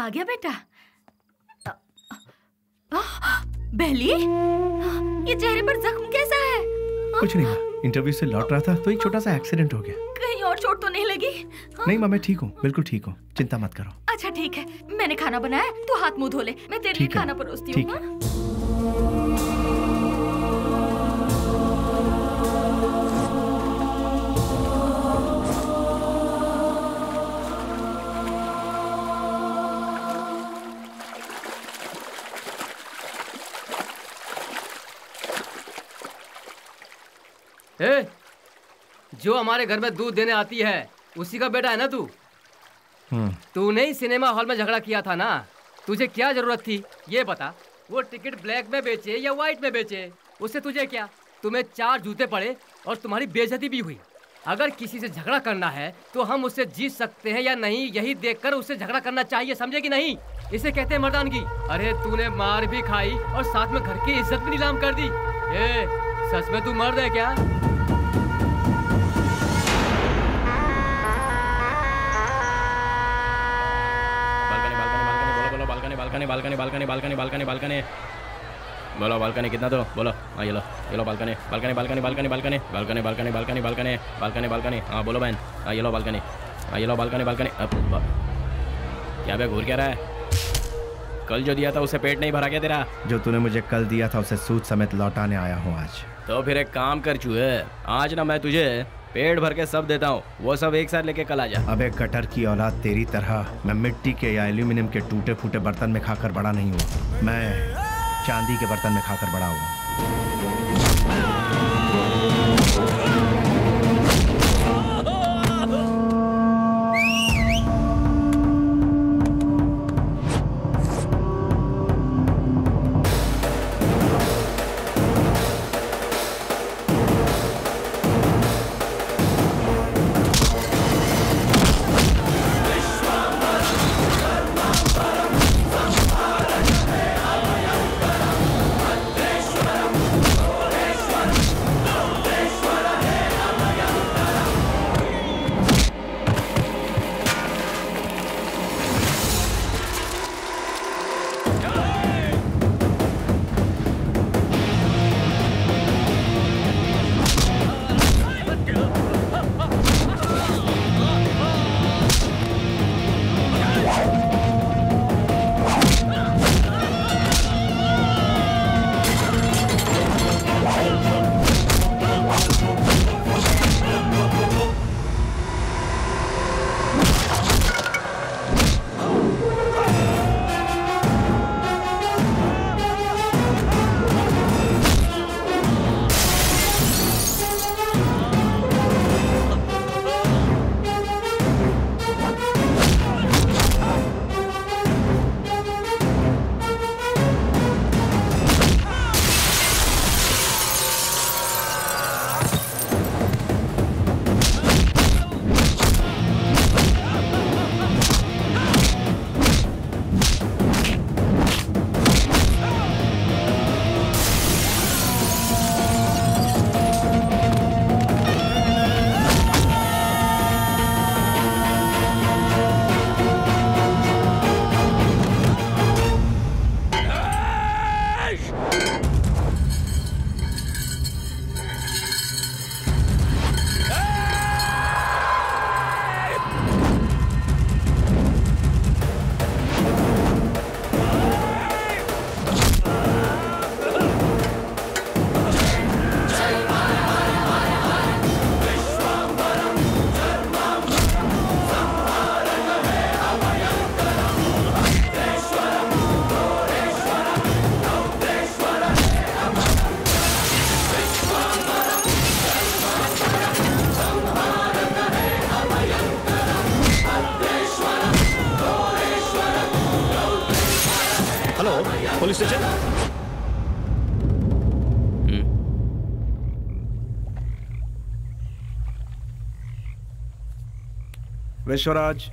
आ गया बेटा। बेली, ये चेहरे पर जख्म कैसा है? कुछ नहीं माँ, इंटरव्यू से लौट रहा था तो एक छोटा सा एक्सीडेंट हो गया। कहीं और चोट तो नहीं लगी? नहीं माँ, मैं ठीक हूँ, बिल्कुल ठीक हूँ, चिंता मत करो। अच्छा ठीक है, मैंने खाना बनाया, तू हाथ मुंह धो ले, मैं तेरे लिए खाना परोसती हूँ। ए, जो हमारे घर में दूध देने आती है उसी का बेटा है ना तू? तूने ही सिनेमा हॉल में झगड़ा किया था ना, तुझे क्या जरूरत थी ये बता? वो टिकट ब्लैक में बेचे या व्हाइट में बेचे, उससे तुझे क्या? तुम्हें 4 जूते पड़े और तुम्हारी बेइज्जती भी हुई। अगर किसी से झगड़ा करना है तो हम उससे जीत सकते हैं या नहीं, यही देखकर उससे झगड़ा करना चाहिए, समझे कि नहीं? इसे कहते हैं मर्दानगी। अरे तूने मार भी खाई और साथ में घर की इज्जत भी नीलाम कर दी। ए, सच में तू मर्द है क्या? बालकनी बोलो, बालकनी कितना दो बोलो। हाँ ये लो बालकनी। हाँ बोलो बहन। हाँ ये लो बालकनी। अब क्या बे घूर क्या रहा है? कल जो दिया था उसे पेट नहीं भरा क्या तेरा? जो तूने मुझे कल दिया था उसे सूद समेत लौटाने आया हूँ आज। तो फिर एक काम कर चूहे, आज ना मैं तुझे पेट भर के सब देता हूँ, वो सब एक साथ लेके कल आ जा। अबे कटर की औलाद, तेरी तरह मैं मिट्टी के या एल्यूमिनियम के टूटे फूटे बर्तन में खाकर बड़ा नहीं हुआ, मैं चांदी के बर्तन में खाकर बड़ा हुआ। Police station. विश्वराज,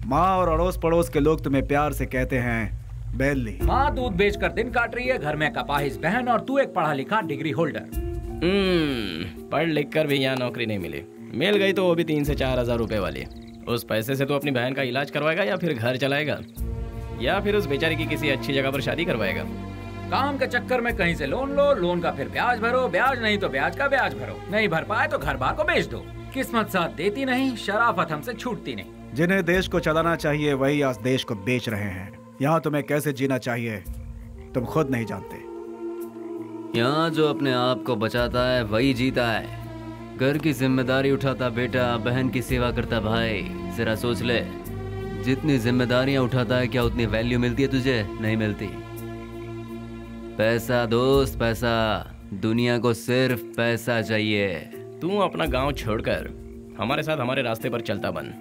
माँ और अड़ोस पड़ोस के लोग तुम्हें प्यार से कहते हैं बेली। माँ दूध बेचकर दिन काट रही है, घर में कपाहिस बहन और तू एक पढ़ा लिखा डिग्री होल्डर। पढ़ लिख कर भी यहाँ नौकरी नहीं मिली, मिल गई तो वो भी 3 से 4 हजार रुपए वाली। उस पैसे से तू अपनी बहन का इलाज करवाएगा या फिर घर चलाएगा या फिर उस बेचारी की किसी अच्छी जगह पर शादी करवाएगा? काम के चक्कर में कहीं से लोन लो, लोन का फिर ब्याज भरो, ब्याज नहीं तो ब्याज का ब्याज भरो, नहीं भर पाए तो घर बार को बेच दो। किस्मत साथ देती नहीं, शराफत हमसे छूटती नहीं। जिन्हें देश को चलाना चाहिए वही आज देश को बेच रहे हैं। यहाँ तुम्हें कैसे जीना चाहिए तुम खुद नहीं जानते। यहाँ जो अपने आप को बचाता है वही जीता है। घर की जिम्मेदारी उठाता बेटा, बहन की सेवा करता भाई। जरा सोच ले, जितनी जिम्मेदारियां उठाता है क्या उतनी वैल्यू मिलती है तुझे? नहीं मिलती। पैसा दोस्त पैसा, दुनिया को सिर्फ पैसा चाहिए। तू अपना गांव छोड़कर हमारे साथ हमारे रास्ते पर चलता बन।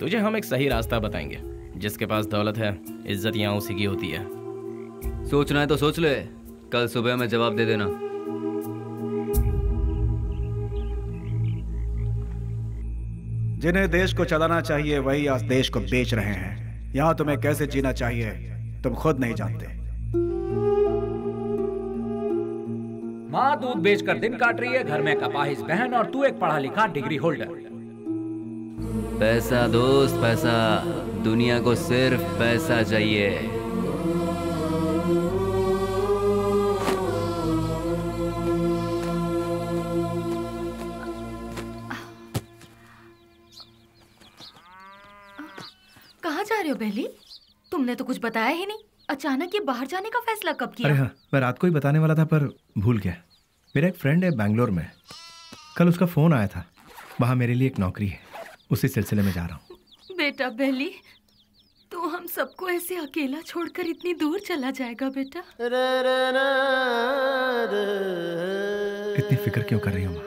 तुझे हम एक सही रास्ता बताएंगे। जिसके पास दौलत है, इज्जत यहाँ उसी की होती है। सोचना है तो सोच ले, कल सुबह में जवाब दे देना। जिन्हें देश को चलाना चाहिए वही आज देश को बेच रहे हैं। यहाँ तुम्हें कैसे जीना चाहिए तुम खुद नहीं जानते। माँ दूध बेचकर दिन काट रही है, घर में कपाहिज बहन और तू एक पढ़ा लिखा डिग्री होल्डर। पैसा दोस्त पैसा, दुनिया को सिर्फ पैसा चाहिए। कहाँ जा रहे हो बेली? तुमने तो कुछ बताया ही नहीं। अचानक ये बाहर जाने का फैसला कब किया? अरे हाँ, मैं रात को ही बताने वाला था पर भूल गया। मेरा एक फ्रेंड है बैंगलोर में, कल उसका फोन आया था। वहाँ मेरे लिए एक नौकरी है, उसी सिलसिले में जा रहा हूँ। बेटा बेली, तू हम सबको ऐसे अकेला छोड़कर इतनी दूर चला जाएगा बेटा? इतनी फिक्र क्यों कर रही हो माँ?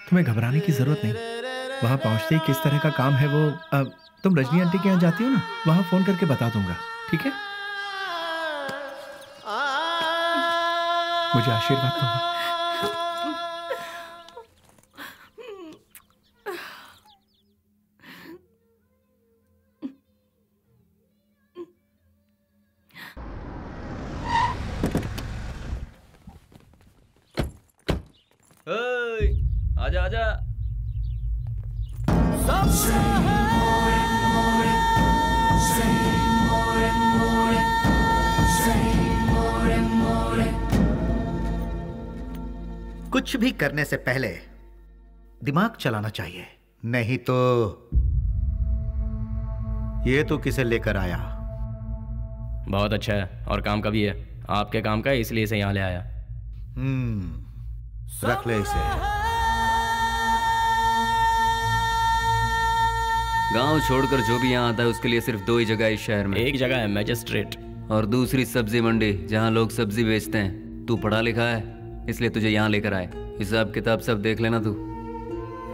तुम्हें घबराने की जरूरत नहीं। वहाँ पहुँचते ही किस तरह का काम है वो तुम रजनी आंटी के यहाँ जाती हो ना, वहाँ फोन करके बता दूंगा, ठीक है? मुझे आशीर्वाद दो। आजा आजा। कुछ भी करने से पहले दिमाग चलाना चाहिए, नहीं तो ये तो किसे लेकर आया? बहुत अच्छा है और काम का भी है। आपके काम का है इसलिए इसे यहाँ ले आया। रख ले इसे। गांव छोड़कर जो भी यहाँ आता है उसके लिए सिर्फ दो ही जगह है इस शहर में। एक जगह है मैजिस्ट्रेट और दूसरी सब्जी मंडी, जहाँ लोग सब्जी बेचते हैं। तू पढ़ा लिखा है इसलिए तुझे यहाँ लेकर आए। हिसाब किताब सब देख लेना तू।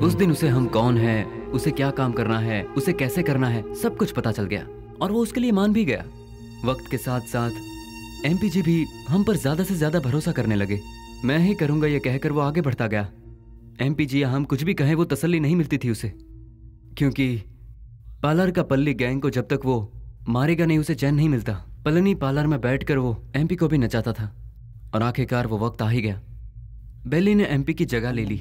उस दिन उसे हम कौन है, उसे क्या काम करना है, उसे कैसे करना है, सब कुछ पता चल गया और वो उसके लिए मान भी गया। वक्त के साथ साथ एमपी जी भी हम पर ज्यादा से ज्यादा भरोसा करने लगे। मैं ही करूंगा ये कहकर वो आगे बढ़ता गया। एमपी जी हम कुछ भी कहें वो तसल्ली नहीं मिलती थी उसे, क्योंकि पार्लर का पल्ली गैंग को जब तक वो मारेगा नहीं उसे चैन नहीं मिलता। पलनी पार्लर में बैठकर वो एमपी को भी नचाता था और आखिरकार वो वक्त आ ही गया। बेली ने एमपी की जगह ले ली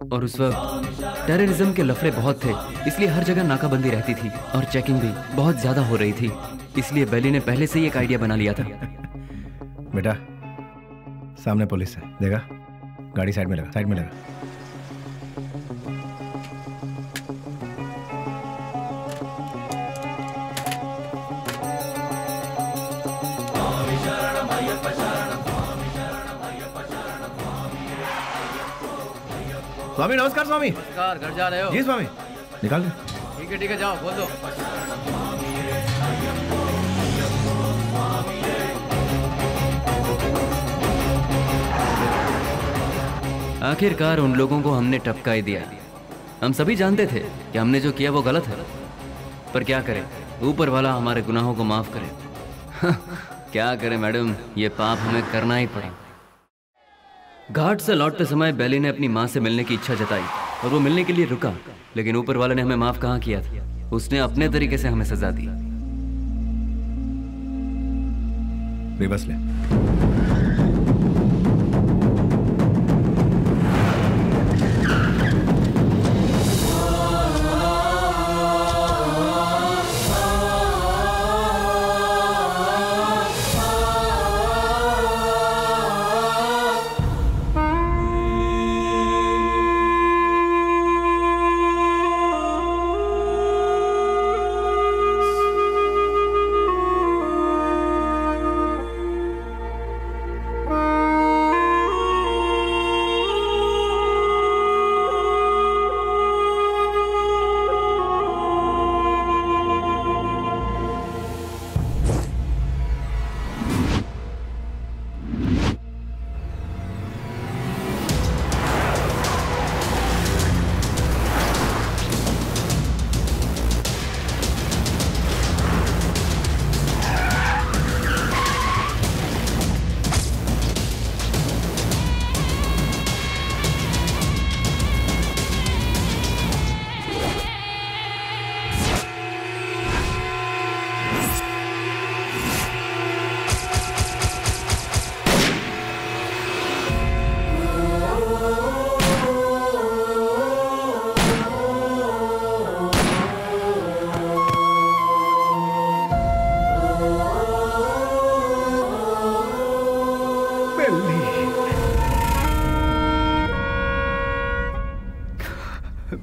और उस वक्त टेररिज्म के लफड़े बहुत थे, इसलिए हर जगह नाकाबंदी रहती थी और चेकिंग भी बहुत ज्यादा हो रही थी। इसलिए बेली ने पहले से ही एक आइडिया बना लिया था। बेटा सामने पुलिस है, देखा? गाड़ी साइड में लगा, साइड में लगा। स्वामी नमस्कार। स्वामी नमस्कार। घर जा रहे हो? जी स्वामी। निकाल दो। ठीक है जाओ, बोल दो। आखिरकार उन लोगों को हमने टपका ही दिया। हम सभी जानते थे कि हमने जो किया वो गलत है, पर क्या करें, ऊपर वाला हमारे गुनाहों को माफ करे। क्या करें मैडम, ये पाप हमें करना ही पड़ा। घाट से लौटते समय बेली ने अपनी माँ से मिलने की इच्छा जताई और वो मिलने के लिए रुका, लेकिन ऊपर वाले ने हमें माफ कहाँ किया था। उसने अपने तरीके से हमें सजा दी। बेबस ले।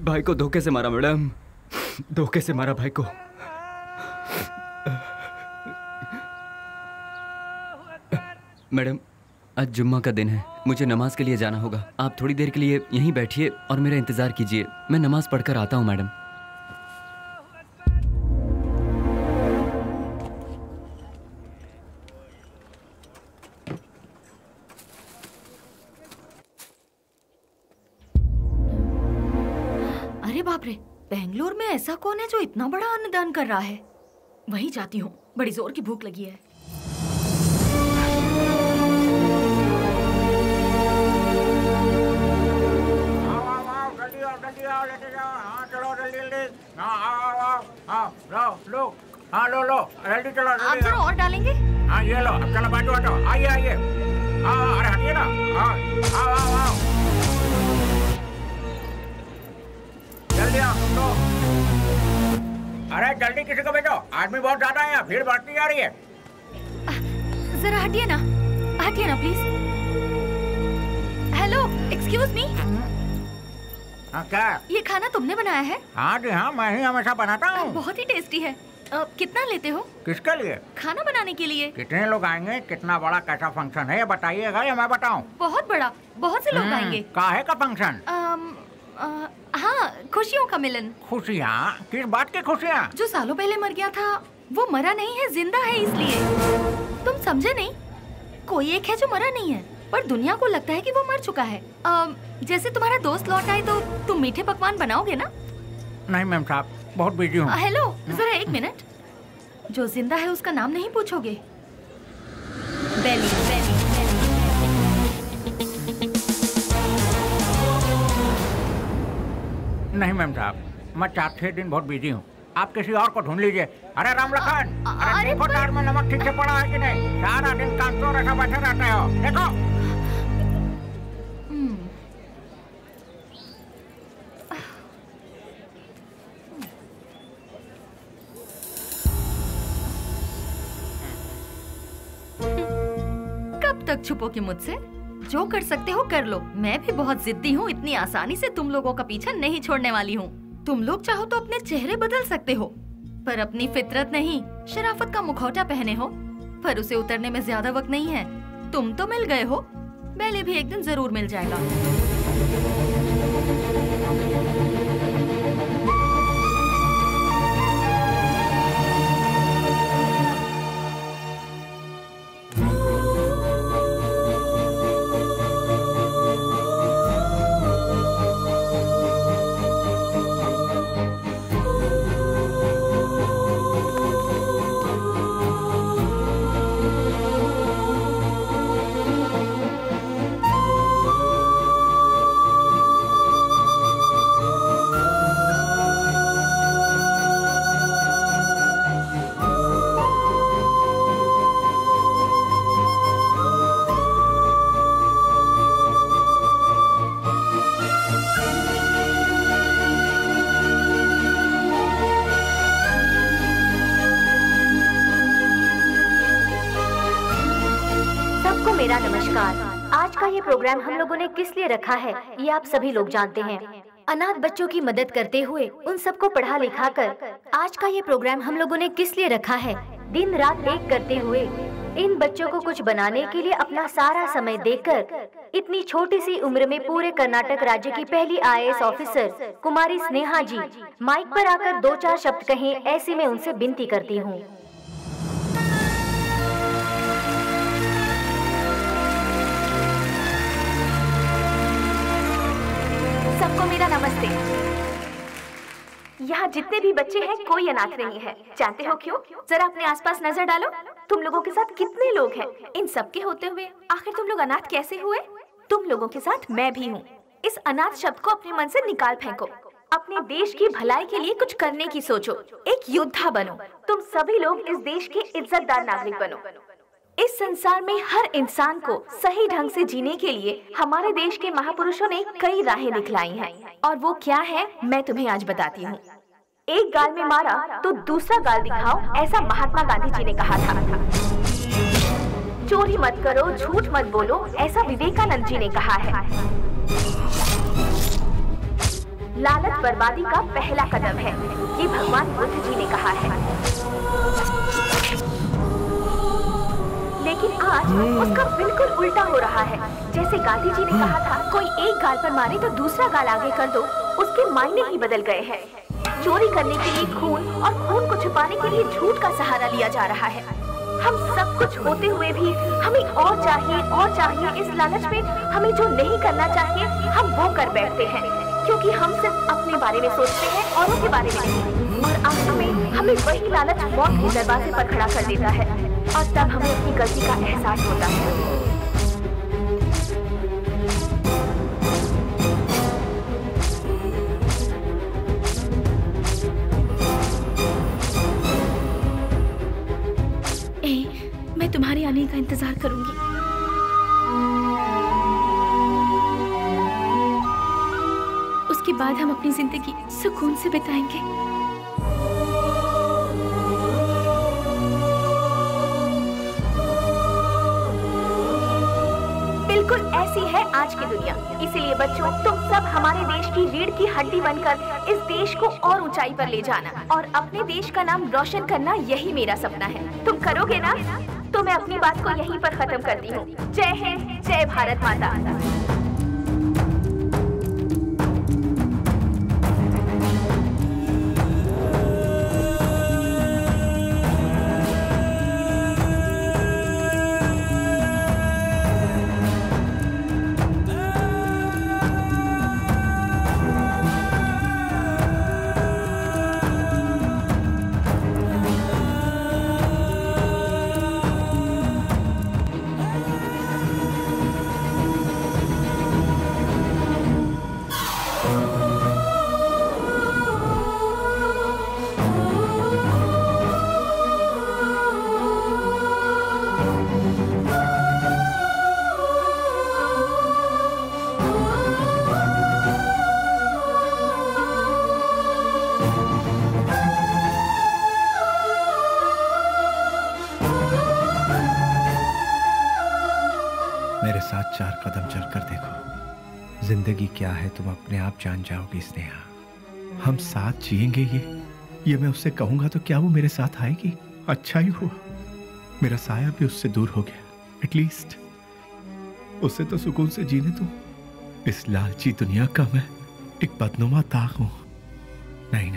भाई को धोखे से मारा मैडम, धोखे से मारा भाई को। मैडम, आज जुम्मा का दिन है, मुझे नमाज के लिए जाना होगा। आप थोड़ी देर के लिए यहीं बैठिए और मेरा इंतजार कीजिए, मैं नमाज पढ़कर आता हूँ मैडम। अरे बाप रे, बेंगलोर में ऐसा कौन है जो इतना बड़ा अन्नदान कर रहा है? वहीं जाती हूँ, बड़ी जोर की भूख लगी है। लो जल्दी चलो। आप जरा और डालेंगे? हाँ ये लो, अब चलो बाजू हटो, आइए आइए। हाँ अरे हटिए ना, हाँ आओ। जल्दी आओ तुम लोग। अरे जल्दी किसी को भेजो, आदमी बहुत ज्यादा है, भीड़ बढ़ती जा रही है। जरा हटिए ना प्लीज। Hello, excuse me. हाँ क्या? ये खाना तुमने बनाया है? हाँ जी हाँ, मैं ही हमेशा बनाता हूँ। बहुत ही टेस्टी है। कितना लेते हो? किसके लिए? खाना बनाने के लिए। कितने लोग आएंगे, कितना बड़ा कैसा फंक्शन है ये बताइएगा या मैं बताऊं? बहुत बड़ा, बहुत से लोग आएंगे। काहे का फंक्शन? हाँ, खुशियों का मिलन। खुशियाँ? किस बात की खुशियाँ? जो सालों पहले मर गया था वो मरा नहीं है, जिंदा है, इसलिए। तुम समझे नहीं? कोई एक है जो मरा नहीं है पर दुनिया को लगता है कि वो मर चुका है। जैसे तुम्हारा दोस्त लौट आए तो तुम मीठे पकवान बनाओगे ना? नहीं मैम साहब, बहुत बिजी हूँ। हेलो, जरा एक मिनट। जो जिंदा है उसका नाम नहीं पूछोगे? बेली। नहीं मैम साहब, मैं 4-6 दिन बहुत बिजी हूँ, आप किसी और को ढूंढ लीजिए। अरे राम लखन, अरे देखो तार में नमक ठीक से पड़ा है कि नहीं? सारा दिन काम तो ऐसा बैठे रहते हो, देखो। कब तक छुपोगे मुझसे? जो कर सकते हो कर लो। मैं भी बहुत जिद्दी हूँ, इतनी आसानी से तुम लोगों का पीछा नहीं छोड़ने वाली हूँ। तुम लोग चाहो तो अपने चेहरे बदल सकते हो, पर अपनी फितरत नहीं। शराफत का मुखौटा पहने हो, पर उसे उतरने में ज्यादा वक्त नहीं है। तुम तो मिल गए हो, बेली भी एक दिन जरूर मिल जाएगा। मेरा नमस्कार। आज का ये प्रोग्राम हम लोगों ने किस लिए रखा है ये आप सभी लोग जानते हैं। अनाथ बच्चों की मदद करते हुए उन सबको पढ़ा लिखा कर आज का ये प्रोग्राम हम लोगों ने किस लिए रखा है, दिन रात एक करते हुए इन बच्चों को कुछ बनाने के लिए अपना सारा समय देकर इतनी छोटी सी उम्र में पूरे कर्नाटक राज्य की पहली IAS ऑफिसर कुमारी स्नेहा जी माइक पर आकर 2-4 शब्द कहें, ऐसी मैं उनसे विनती करती हूँ। सबको मेरा नमस्ते। यहाँ जितने भी बच्चे हैं कोई अनाथ नहीं है। जानते हो क्यों? जरा अपने आसपास नजर डालो, तुम लोगों के साथ कितने लोग हैं। इन सब के होते हुए आखिर तुम लोग अनाथ कैसे हुए? तुम लोगों के साथ मैं भी हूँ। इस अनाथ शब्द को अपने मन से निकाल फेंको। अपने देश की भलाई के लिए कुछ करने की सोचो, एक योद्धा बनो। तुम सभी लोग इस देश के इज्जतदार नागरिक बनो। इस संसार में हर इंसान को सही ढंग से जीने के लिए हमारे देश के महापुरुषों ने कई राहें दिखलाई हैं, और वो क्या है मैं तुम्हें आज बताती हूँ। एक गाल में मारा तो दूसरा गाल दिखाओ, ऐसा महात्मा गांधी जी ने कहा था। चोरी मत करो, झूठ मत बोलो, ऐसा विवेकानंद जी ने कहा है। लालच बर्बादी का पहला कदम है, ये भगवान बुद्ध जी ने कहा है। लेकिन आज उसका बिल्कुल उल्टा हो रहा है। जैसे गांधी जी ने कहा था, कोई एक गाल पर मारे तो दूसरा गाल आगे कर दो, उसके मायने ही बदल गए हैं। चोरी करने के लिए खून और खून को छुपाने के लिए झूठ का सहारा लिया जा रहा है। हम सब कुछ होते हुए भी हमें और चाहिए। इस लालच में हमें जो नहीं करना चाहिए हम वो कर बैठते हैं, क्योंकि हम सिर्फ अपने बारे में सोचते हैं, औरों के बारे में नहीं। और आखिर में हमें वही लालच मौत के दरवाजे पर खड़ा कर देता है, और तब हमें अपनी गलती का एहसास होता है। मैं तुम्हारे आने का इंतजार करूंगी। उसके बाद हम अपनी जिंदगी सुकून से बिताएंगे। बिल्कुल ऐसी है आज की दुनिया। इसीलिए बच्चों, तुम सब हमारे देश की रीढ़ की हड्डी बनकर इस देश को और ऊंचाई पर ले जाना और अपने देश का नाम रोशन करना, यही मेरा सपना है। तुम करोगे ना? तो मैं अपनी बात को यहीं पर खत्म करती हूँ। जय हिंद, जय भारत माता। चार कदम चलकर देखो, जिंदगी क्या है तुम अपने आप जान जाओगी स्नेहा। हम साथ जिएंगे ये मैं उससे कहूंगा तो क्या वो मेरे साथ आएगी? अच्छा ही हुआ मेरा साया भी उससे दूर हो गया। एटलीस्ट उससे तो सुकून से जीने दो। इस लालची दुनिया का मैं एक बदनुमा ताक हूं। नहीं,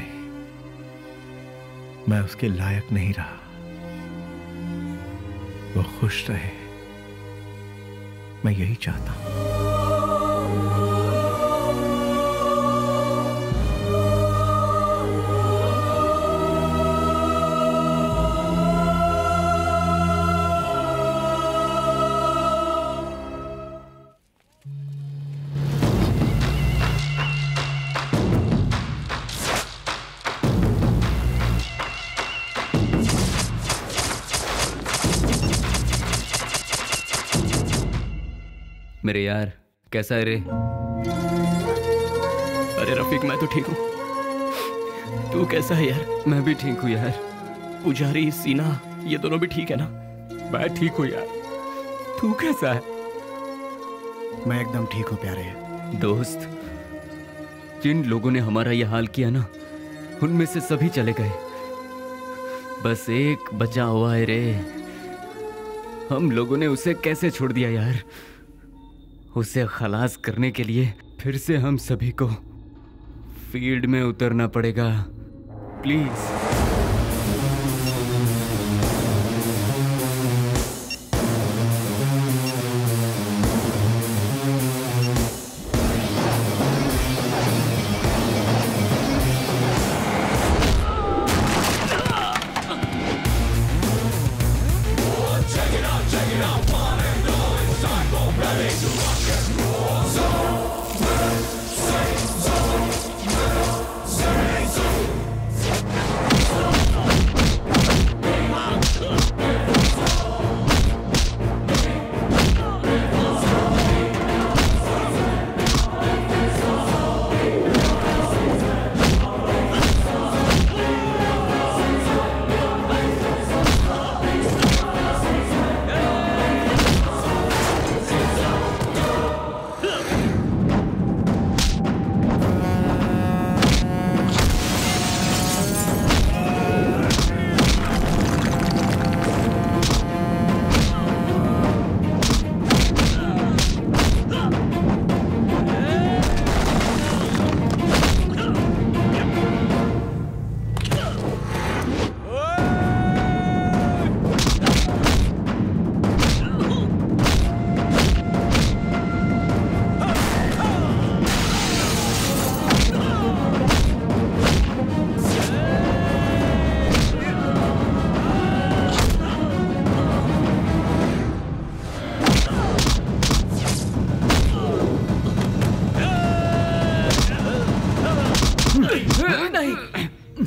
मैं उसके लायक नहीं रहा। वो खुश रहे, मैं यही चाहता हूं। मेरे यार, कैसा है रे? अरे रफीक, मैं तो ठीक हूँ। तू कैसा है यार? मैं भी ठीक हूँ यार। पुजारी, सीना, ये दोनों भी ठीक है ना? मैं ठीक हूँ यार। तू कैसा है? मैं एकदम ठीक हूँ प्यारे। दोस्त, जिन लोगों ने हमारा ये हाल किया ना, उनमें से सभी चले गए, बस एक बचा हुआ है रे। हम लोगों ने उसे कैसे छोड़ दिया यार? उसे खलास करने के लिए फिर से हम सभी को फील्ड में उतरना पड़ेगा। प्लीज।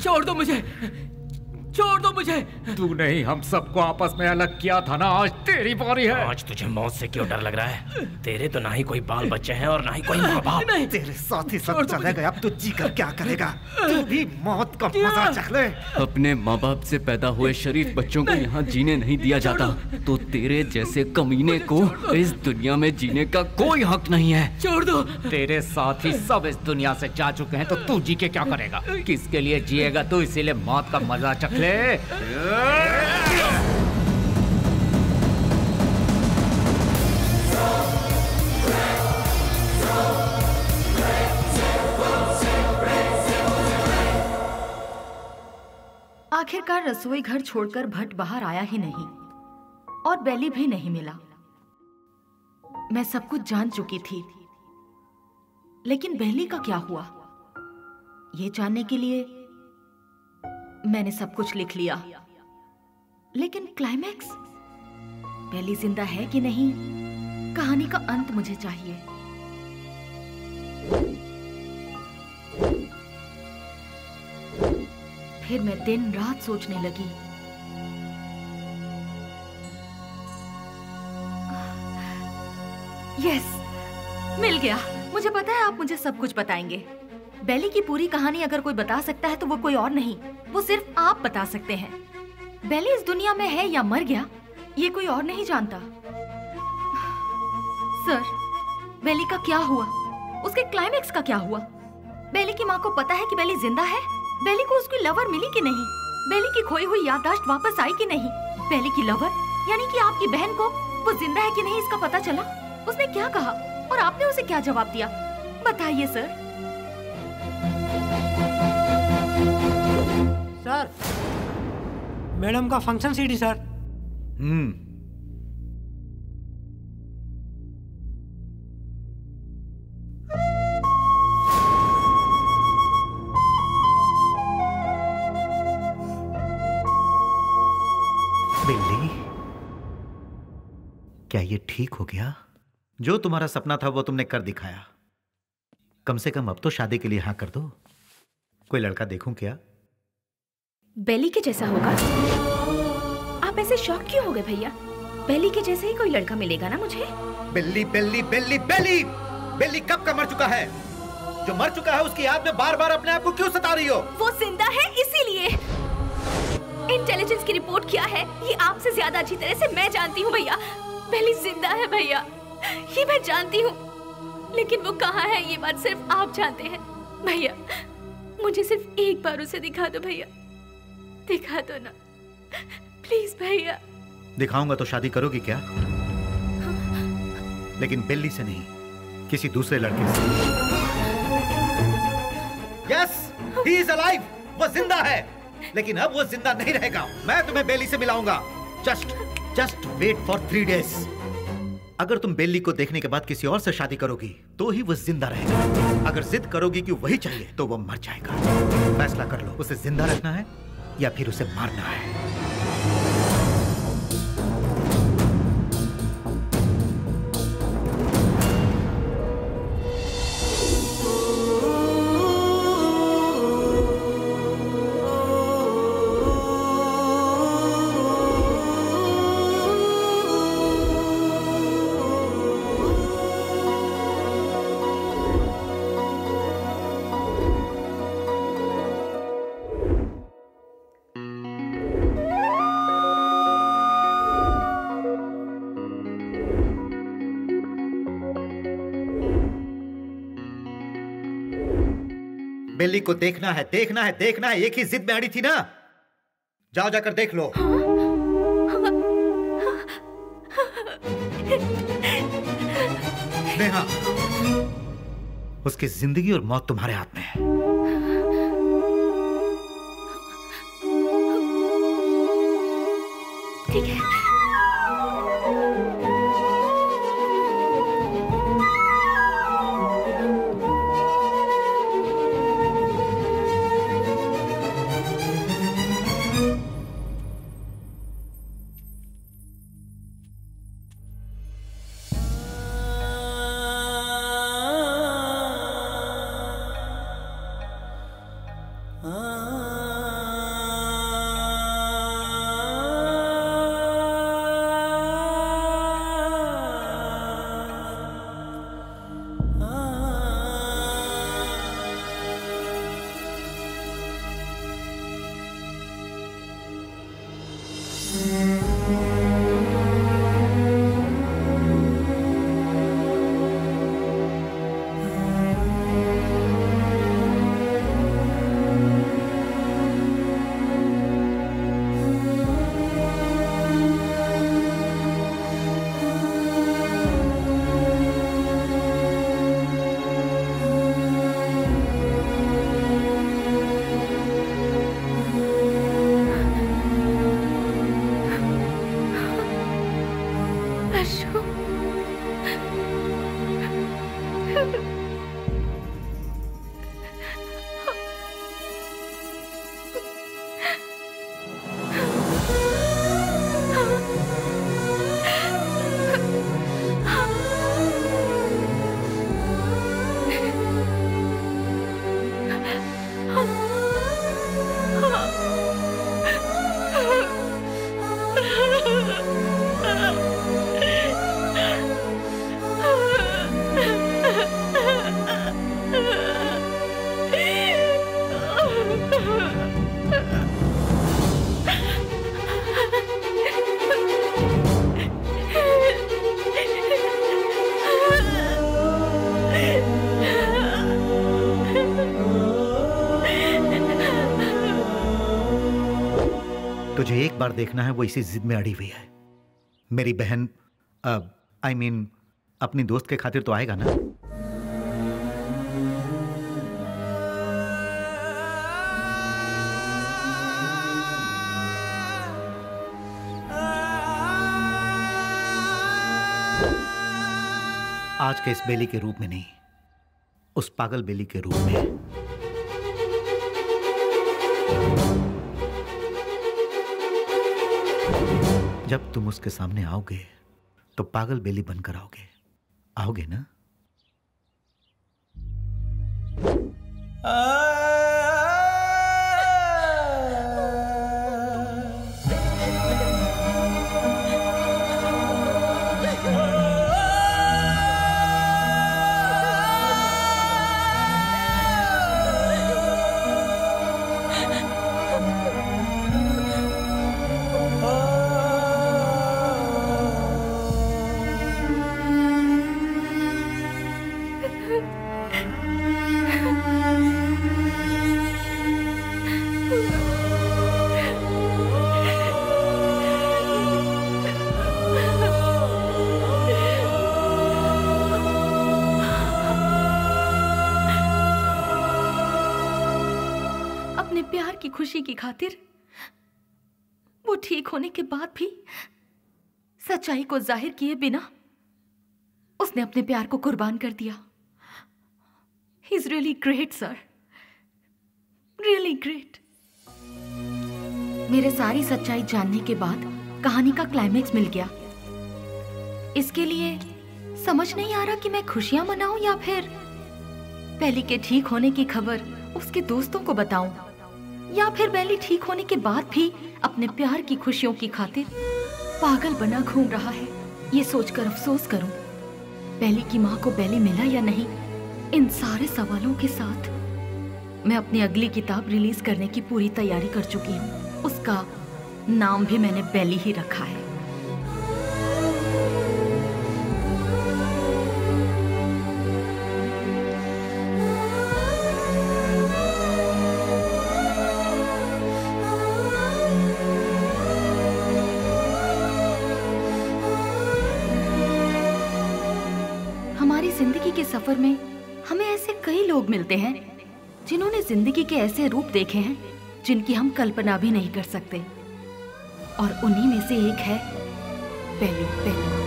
छोड़ दो मुझे, छोड़ दो मुझे। तूने ही हम सबको आपस में अलग किया था ना, आज तेरी बारी है। आज तुझे मौत से क्यों डर लग रहा है? तेरे तो ना ही कोई बाल बच्चे हैं और ना ही कोई माँ बाप। तेरे साथ ही सब चले गए, अब तू जी कर क्या करेगा? तू भी मौत का मजा चख ले। अपने माँ बाप से पैदा हुए शरीफ बच्चों को यहाँ जीने नहीं दिया जाता, तो तेरे जैसे कमीने को इस दुनिया में जीने का कोई हक नहीं है। छोड़ दो। तेरे साथ ही सब इस दुनिया से जा चुके हैं, तो तू जी के क्या करेगा? किसके लिए जिएगा तू? इसीलिए मौत का मजा चख ले। आखिरकार रसोई घर छोड़कर भट्ट बाहर आया ही नहीं और बेली भी नहीं मिला। मैं सब कुछ जान चुकी थी, लेकिन बेली का क्या हुआ, ये जानने के लिए मैंने सब कुछ लिख लिया। लेकिन क्लाइमैक्स, बेली जिंदा है कि नहीं, कहानी का अंत मुझे चाहिए। फिर मैं दिन रात सोचने लगी। यस, मिल गया। मुझे पता है आप मुझे सब कुछ बताएंगे। बेली की पूरी कहानी अगर कोई बता सकता है तो वो कोई और नहीं, वो सिर्फ आप बता सकते हैं। बेली इस दुनिया में है या मर गया, ये कोई और नहीं जानता। सर, बेली का क्या हुआ? उसके क्लाइमैक्स का क्या हुआ? बेली की माँ को पता है कि बेली जिंदा है? बेली को उसकी लवर मिली कि नहीं? बेली की खोई हुई याददाश्त वापस आई कि नहीं? बेली की लवर यानी कि आपकी बहन को वो जिंदा है कि नहीं इसका पता चला? उसने क्या कहा और आपने उसे क्या जवाब दिया? बताइए सर। सर, मैडम का फंक्शन सीडी सर। बिल्ली, क्या ये ठीक हो गया? जो तुम्हारा सपना था वो तुमने कर दिखाया। कम से कम अब तो शादी के लिए हाँ कर दो। कोई लड़का देखूं क्या? बेली के जैसा होगा? आप ऐसे शॉक क्यों हो गए भैया? बेली के जैसे ही कोई लड़का मिलेगा ना मुझे। बिल्ली बिल्ली बिल्ली बिल्ली बिल्ली कब का मर चुका है? जो मर चुका है उसकी याद में बार बार अपने आप को क्यों सता रही हो? वो जिंदा है इसीलिए। इंटेलिजेंस की रिपोर्ट क्या है ये आपसे ज्यादा अच्छी तरह से मैं जानती हूँ भैया। बेली जिंदा है भैया, ये मैं जानती हूँ, लेकिन वो कहाँ है ये बात सिर्फ आप जानते हैं भैया। मुझे सिर्फ एक बार उसे दिखा दो भैया, दिखा दो ना प्लीज भैया। दिखाऊंगा तो शादी करोगी क्या? लेकिन बिल्ली से नहीं, किसी दूसरे लड़के से। यस, ही इज अलाइव, वो जिंदा है, लेकिन अब वो जिंदा नहीं रहेगा। मैं तुम्हें बेली से मिलाऊंगा। Just wait for 3 days। अगर तुम बेली को देखने के बाद किसी और से शादी करोगी तो ही वो जिंदा रहेगा। अगर जिद करोगी कि वही चाहिए तो वो मर जाएगा। फैसला कर लो, उसे जिंदा रखना है या फिर उसे मारना है। बिल्ली को देखना है, देखना है, देखना है। एक ही जिद में अड़ी थी ना। जाओ जाकर देख लो। नेहा, उसकी जिंदगी और मौत तुम्हारे हाथ में है। ठीक है। ah तुझे एक बार देखना है, वो इसी जिद में अड़ी हुई है। मेरी बहन I mean, अपनी दोस्त के खातिर तो आएगा ना? आज के इस बेली के रूप में नहीं, उस पागल बेली के रूप में। जब तुम उसके सामने आओगे तो पागल बेली बनकर आओगे, आओगे ना? खुशी की खातिर वो ठीक होने के बाद भी सच्चाई को जाहिर किए बिना उसने अपने प्यार को कुर्बान कर दिया। He is really great sir, really great. मेरे सारी सच्चाई जानने के बाद कहानी का क्लाइमेक्स मिल गया। इसके लिए समझ नहीं आ रहा कि मैं खुशियां मनाऊं या फिर बेली के ठीक होने की खबर उसके दोस्तों को बताऊं, या फिर बेली ठीक होने के बाद भी अपने प्यार की खुशियों की खातिर पागल बना घूम रहा है, ये सोचकर अफसोस करूं। बेली की माँ को बेली मिला या नहीं, इन सारे सवालों के साथ मैं अपनी अगली किताब रिलीज करने की पूरी तैयारी कर चुकी हूँ। उसका नाम भी मैंने बेली ही रखा है। जिंदगी के सफर में हमें ऐसे कई लोग मिलते हैं जिन्होंने जिंदगी के ऐसे रूप देखे हैं जिनकी हम कल्पना भी नहीं कर सकते, और उन्हीं में से एक है बेली।